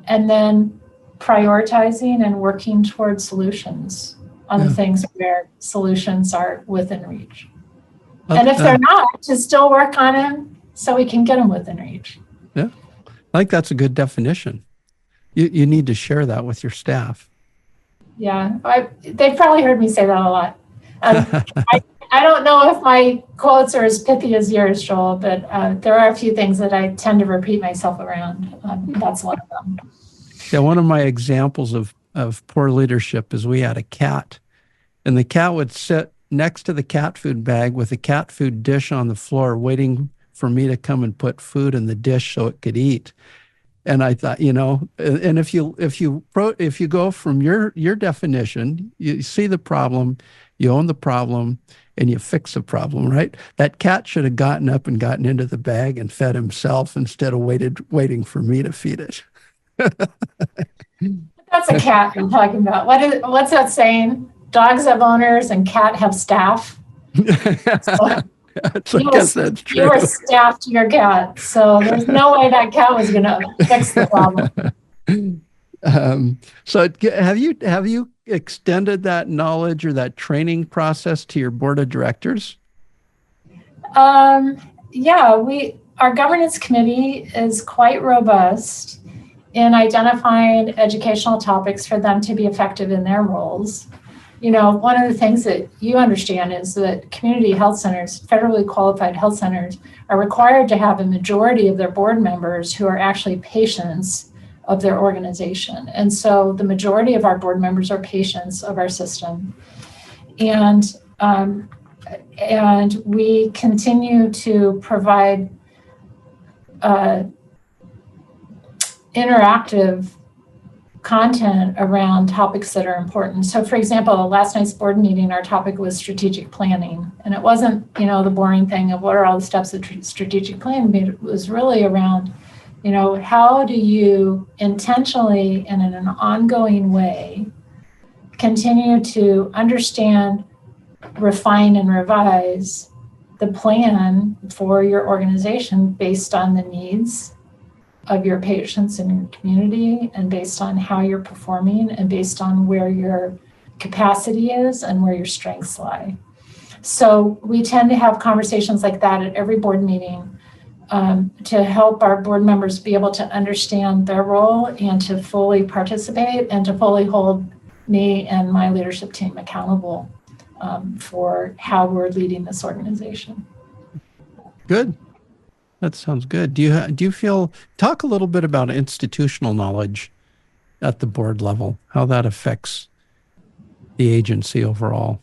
and then prioritizing and working towards solutions on the things where solutions are within reach. And if they're not, to still work on them so we can get them within reach. Yeah, I think that's a good definition. You need to share that with your staff. Yeah, they've probably heard me say that a lot. I don't know if my quotes are as pithy as yours, Joel, but there are a few things that I tend to repeat myself around. That's one of them. Yeah, one of my examples of poor leadership is we had a cat, and the cat would sit next to the cat food bag with a cat food dish on the floor waiting for me to come and put food in the dish so it could eat. And I thought, and if you go from your definition, you see the problem, you own the problem, and you fix the problem, right? That cat should have gotten up and gotten into the bag and fed himself instead of waiting for me to feed it. That's a cat I'm talking about. What's that saying? Dogs have owners and cat have staff. So I guess that's true. You were staff to your cat, so there's no way that cat was going to fix the problem. So have you extended that knowledge or that training process to your board of directors? Yeah, our governance committee is quite robust in identifying educational topics for them to be effective in their roles. One of the things that you understand is that community health centers, federally qualified health centers, are required to have a majority of their board members who are actually patients of their organization. And so the majority of our board members are patients of our system. And And we continue to provide interactive content around topics that are important. So for example, last night's board meeting, our topic was strategic planning. And it wasn't, the boring thing of what are all the steps of strategic planning, but it was really around, how do you intentionally and in an ongoing way continue to understand, refine, and revise the plan for your organization based on the needs of your patients and your community, and based on how you're performing, and based on where your capacity is and where your strengths lie. So we tend to have conversations like that at every board meeting to help our board members be able to understand their role and to fully participate and to fully hold me and my leadership team accountable for how we're leading this organization. Good. That sounds good. Do you feel, talk a little bit about institutional knowledge at the board level, how that affects the agency overall?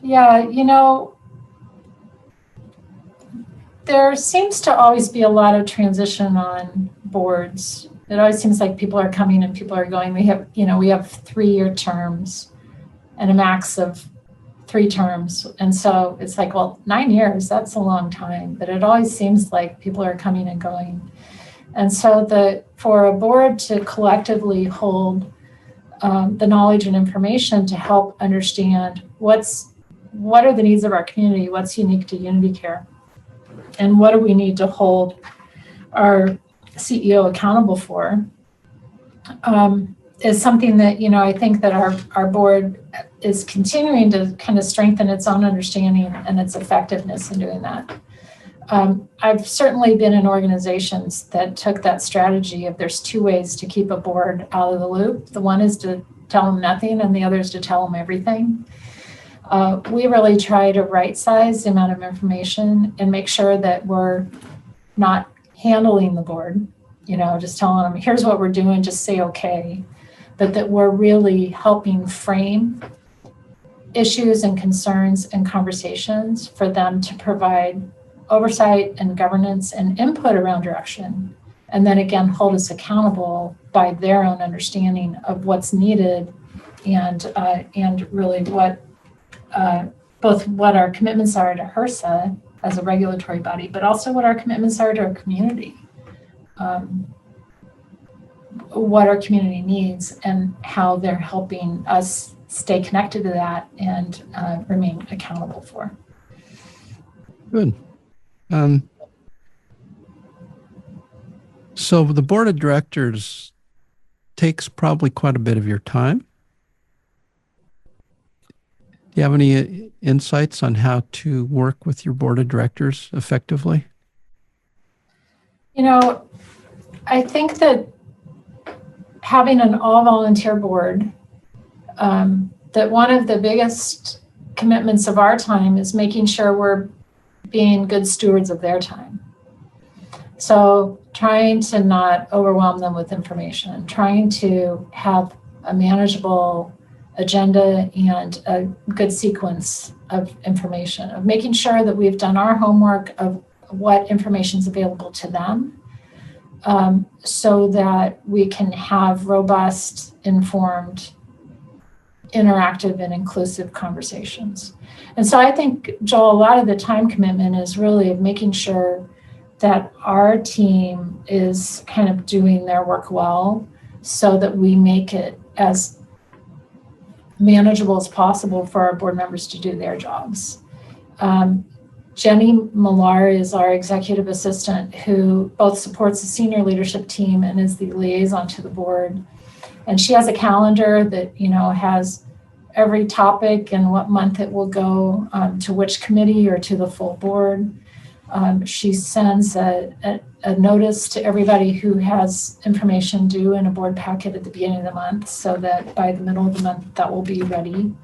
Yeah, there seems to always be a lot of transition on boards. It always seems like people are coming and people are going. We have 3-year terms and a max of 3 terms. And so it's like, well, 9 years, that's a long time, but it always seems like people are coming and going. And so for a board to collectively hold the knowledge and information to help understand what are the needs of our community, what's unique to UnityCare, and what do we need to hold our CEO accountable for, is something that, I think that our board is continuing to kind of strengthen its own understanding and its effectiveness in doing that. I've certainly been in organizations that took that strategy of there's 2 ways to keep a board out of the loop. The one is to tell them nothing, and the other is to tell them everything. We really try to right-size the amount of information and make sure that we're not handling the board, just telling them, here's what we're doing, just say okay, but that we're really helping frame issues and concerns and conversations for them to provide oversight and governance and input around direction, and then again hold us accountable by their own understanding of what's needed and really what both what our commitments are to HRSA as a regulatory body, but also what our commitments are to our community, what our community needs, and how they're helping us stay connected to that and remain accountable for. Good. So the board of directors takes probably quite a bit of your time. Do you have any insights on how to work with your board of directors effectively? I think that having an all-volunteer board, that one of the biggest commitments of our time is making sure we're being good stewards of their time. So trying to not overwhelm them with information, trying to have a manageable agenda and a good sequence of information, of making sure that we've done our homework of what information is available to them, so that we can have robust, informed, interactive, and inclusive conversations. And so I think, Joel, a lot of the time commitment is really making sure that our team is kind of doing their work well, so that we make it as manageable as possible for our board members to do their jobs. Jenny Millar is our executive assistant, who both supports the senior leadership team and is the liaison to the board. And she has a calendar that, has every topic and what month it will go to which committee or to the full board. She sends a notice to everybody who has information due in a board packet at the beginning of the month, so that by the middle of the month that will be ready.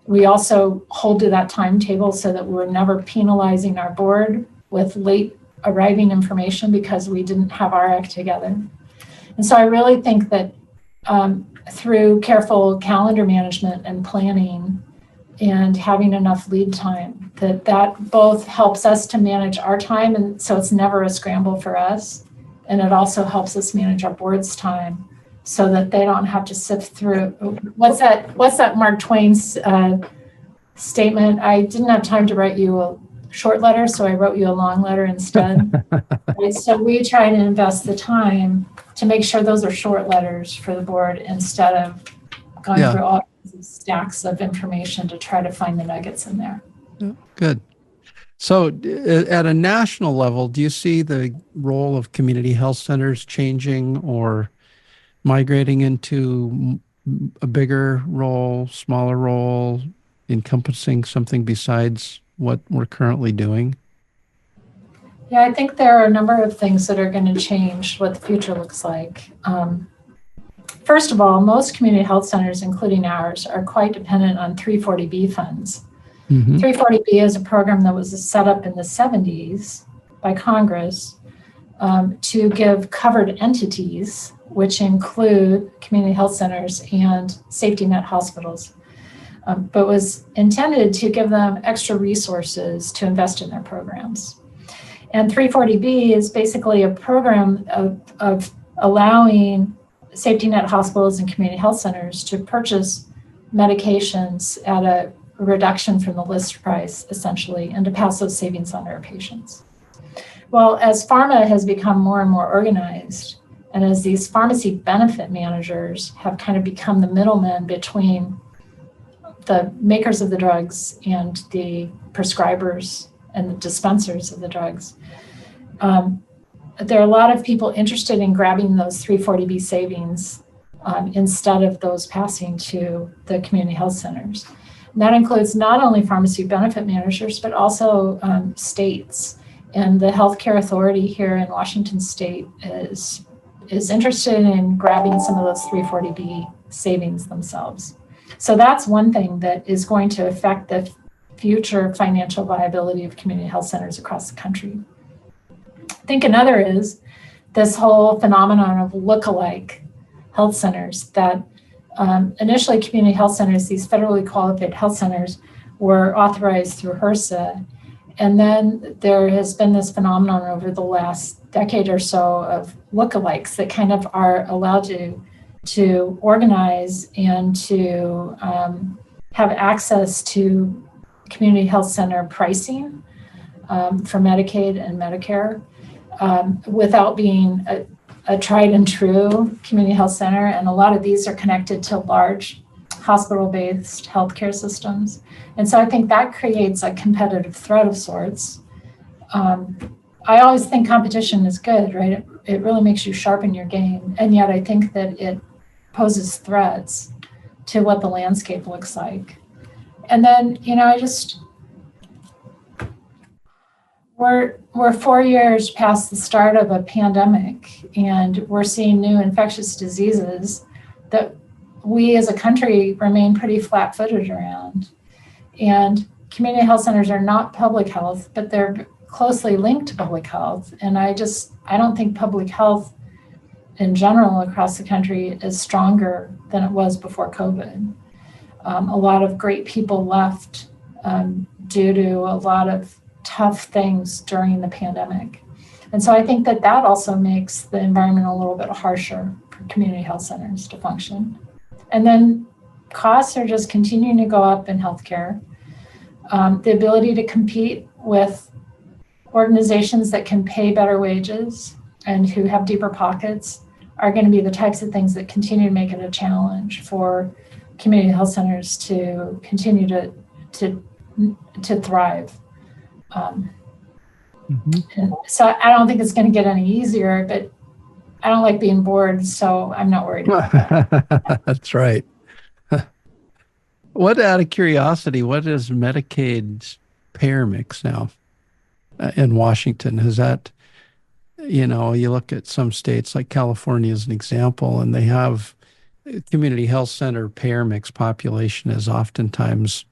We also hold to that timetable so that we're never penalizing our board with late arriving information because we didn't have our act together. And so I really think that through careful calendar management and planning and having enough lead time, that both helps us to manage our time, and so it's never a scramble for us, and it also helps us manage our board's time so that they don't have to sift through. What's that Mark Twain's statement? I didn't have time to write you a short letter, so I wrote you a long letter instead. Right? So we try to invest the time to make sure those are short letters for the board instead of going through all kinds of stacks of information to try to find the nuggets in there. Good. So at a national level, do you see the role of community health centers changing or migrating into a bigger role, smaller role, encompassing something besides what we're currently doing? Yeah, I think there are a number of things that are going to change what the future looks like. First of all, most community health centers, including ours, are quite dependent on 340B funds. 340B is a program that was set up in the 70s by Congress to give covered entities, which include community health centers and safety net hospitals, but was intended to give them extra resources to invest in their programs. And 340B is basically a program of allowing safety net hospitals and community health centers to purchase medications at a reduction from the list price, essentially, and to pass those savings on to our patients. Well, as pharma has become more and more organized, and as these pharmacy benefit managers have kind of become the middlemen between the makers of the drugs and the prescribers and the dispensers of the drugs, there are a lot of people interested in grabbing those 340B savings instead of those passing to the community health centers. And that includes not only pharmacy benefit managers, but also states. And the healthcare authority here in Washington State is interested in grabbing some of those 340B savings themselves. So that's one thing that is going to affect the future financial viability of community health centers across the country. I think another is this whole phenomenon of lookalike health centers that initially community health centers, these federally qualified health centers, were authorized through HRSA. And then there has been this phenomenon over the last decade or so of lookalikes that kind of are allowed to organize and to have access to community health center pricing for Medicaid and Medicare without being a tried and true community health center. And a lot of these are connected to large hospital-based healthcare systems. And so I think that creates a competitive threat of sorts. I always think competition is good, right? It really makes you sharpen your game. And yet I think that it poses threats to what the landscape looks like. And then, we're 4 years past the start of a pandemic, and we're seeing new infectious diseases that we as a country remain pretty flat-footed around. And community health centers are not public health, but they're closely linked to public health. And I don't think public health in general across the country is stronger than it was before COVID. A lot of great people left due to a lot of tough things during the pandemic. And so I think that also makes the environment a little bit harsher for community health centers to function. And then costs are just continuing to go up in healthcare. The ability to compete with organizations that can pay better wages and who have deeper pockets are going to be the types of things that continue to make it a challenge for community health centers to continue to thrive. And so I don't think it's going to get any easier, but I don't like being bored, so I'm not worried about that. That's right. What, out of curiosity, what is Medicaid's payer mix now in Washington? Is that, you look at some states like California as an example, and they have community health center payer mix population is oftentimes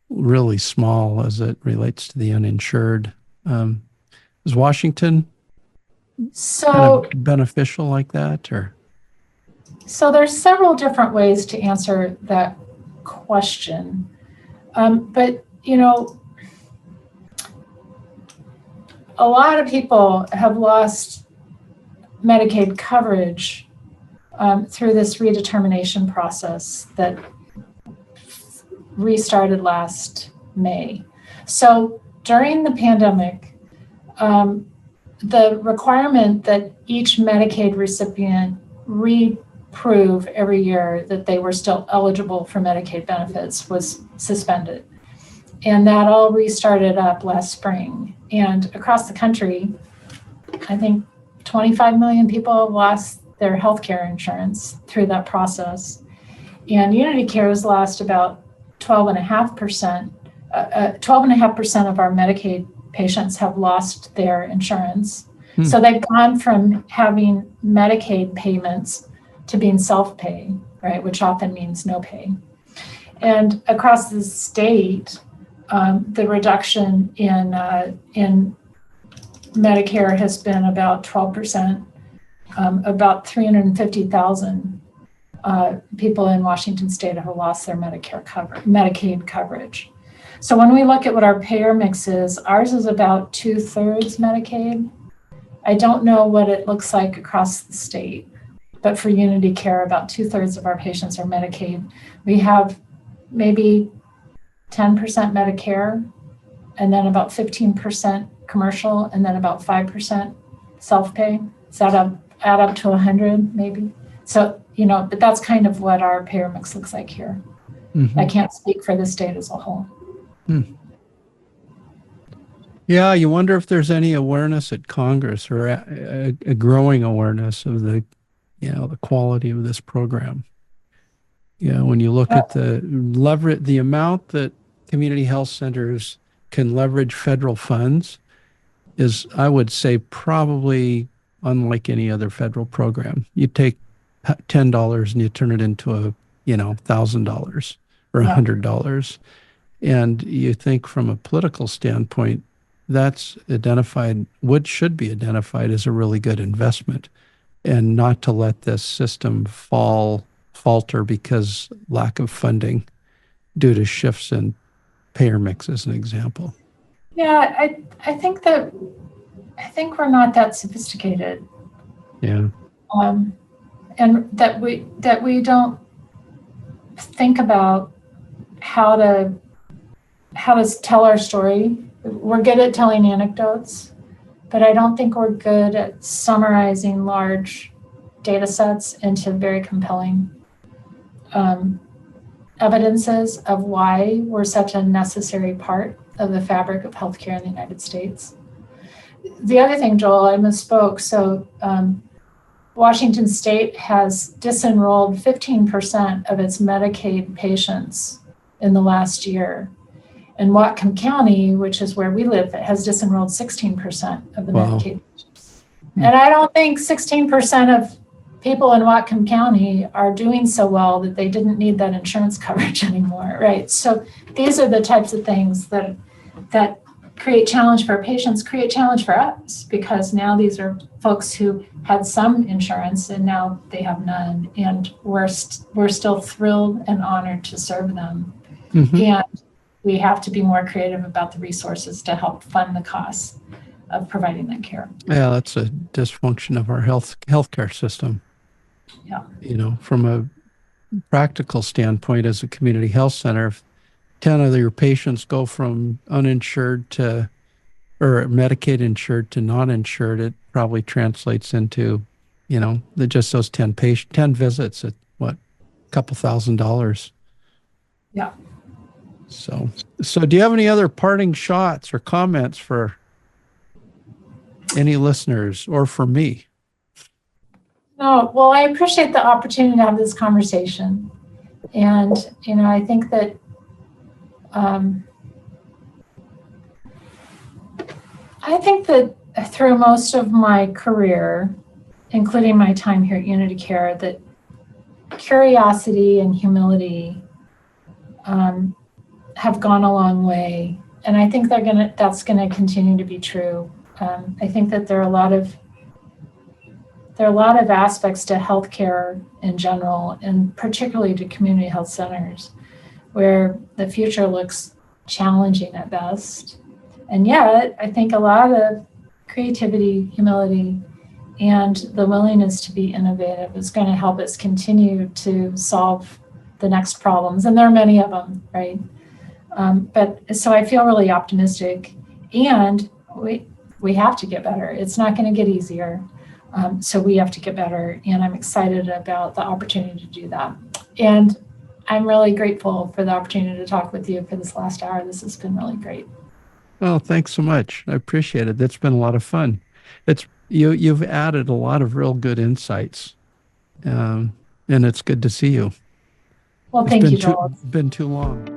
really small as it relates to the uninsured. Is Washington kind of beneficial like that, or? So there's several different ways to answer that question. But, a lot of people have lost Medicaid coverage through this redetermination process that restarted last May. So during the pandemic, the requirement that each Medicaid recipient reprove every year that they were still eligible for Medicaid benefits was suspended. And that all restarted up last spring. And across the country, I think 25 million people have lost their health care insurance through that process. And UnityCare has lost about 12.5%. 12.5% of our Medicaid patients have lost their insurance. So they've gone from having Medicaid payments to being self-pay, right, which often means no pay. And across the state, the reduction in Medicare has been about 12%, about 350,000 people in Washington state have lost their Medicaid coverage. So when we look at what our payer mix is, ours is about 2/3 Medicaid. I don't know what it looks like across the state, but for UnityCare, about 2/3 of our patients are Medicaid. We have maybe 10% Medicare, and then about 15% commercial, and then about 5% self-pay. Does that add up to 100 maybe? So, but that's kind of what our payer mix looks like here. I can't speak for the state as a whole. Yeah, you wonder if there's any awareness at Congress or a growing awareness of the quality of this program. When you look at the amount that community health centers can leverage federal funds is, I would say, probably unlike any other federal program. You take $10 and you turn it into $1,000 or $100. And you think from a political standpoint, that's should be identified as a really good investment, and not to let this system falter because lack of funding due to shifts in payer mix, as an example. Yeah, I think we're not that sophisticated. Yeah. And that we don't think about how to tell our story. We're good at telling anecdotes, but I don't think we're good at summarizing large data sets into very compelling evidences of why we're such a necessary part of the fabric of healthcare in the United States. The other thing, Joel, I misspoke. So Washington State has disenrolled 15% of its Medicaid patients in the last year. And Whatcom County, which is where we live, has disenrolled 16% of the Medicaid patients. And I don't think 16% of people in Whatcom County are doing so well that they didn't need that insurance coverage anymore, right? So these are the types of things that create challenge for patients, create challenge for us, because now these are folks who had some insurance and now they have none, and we're still thrilled and honored to serve them. And we have to be more creative about the resources to help fund the costs of providing that care. Yeah, that's a dysfunction of our healthcare system. Yeah. From a practical standpoint, as a community health center, if 10 of your patients go from uninsured to, or Medicaid insured to non-insured, it probably translates into, just those 10 visits at what, a couple $1,000s. Yeah. So do you have any other parting shots or comments for any listeners or for me? No, well, I appreciate the opportunity to have this conversation. And, I think that through most of my career, including my time here at UnityCare, that curiosity and humility have gone a long way. And I think that's gonna continue to be true. I think that there are a lot of there are a lot of aspects to healthcare in general, and particularly to community health centers, where the future looks challenging at best. And yet, I think a lot of creativity, humility, and the willingness to be innovative is going to help us continue to solve the next problems. And there are many of them, right? But so I feel really optimistic, and we have to get better. It's not going to get easier. So we have to get better. And I'm excited about the opportunity to do that. And I'm really grateful for the opportunity to talk with you for this last hour. This has been really great. Well, thanks so much. I appreciate it. It's been a lot of fun. You've added a lot of real good insights, and it's good to see you. Well, It's thank been you, Joel. been too long.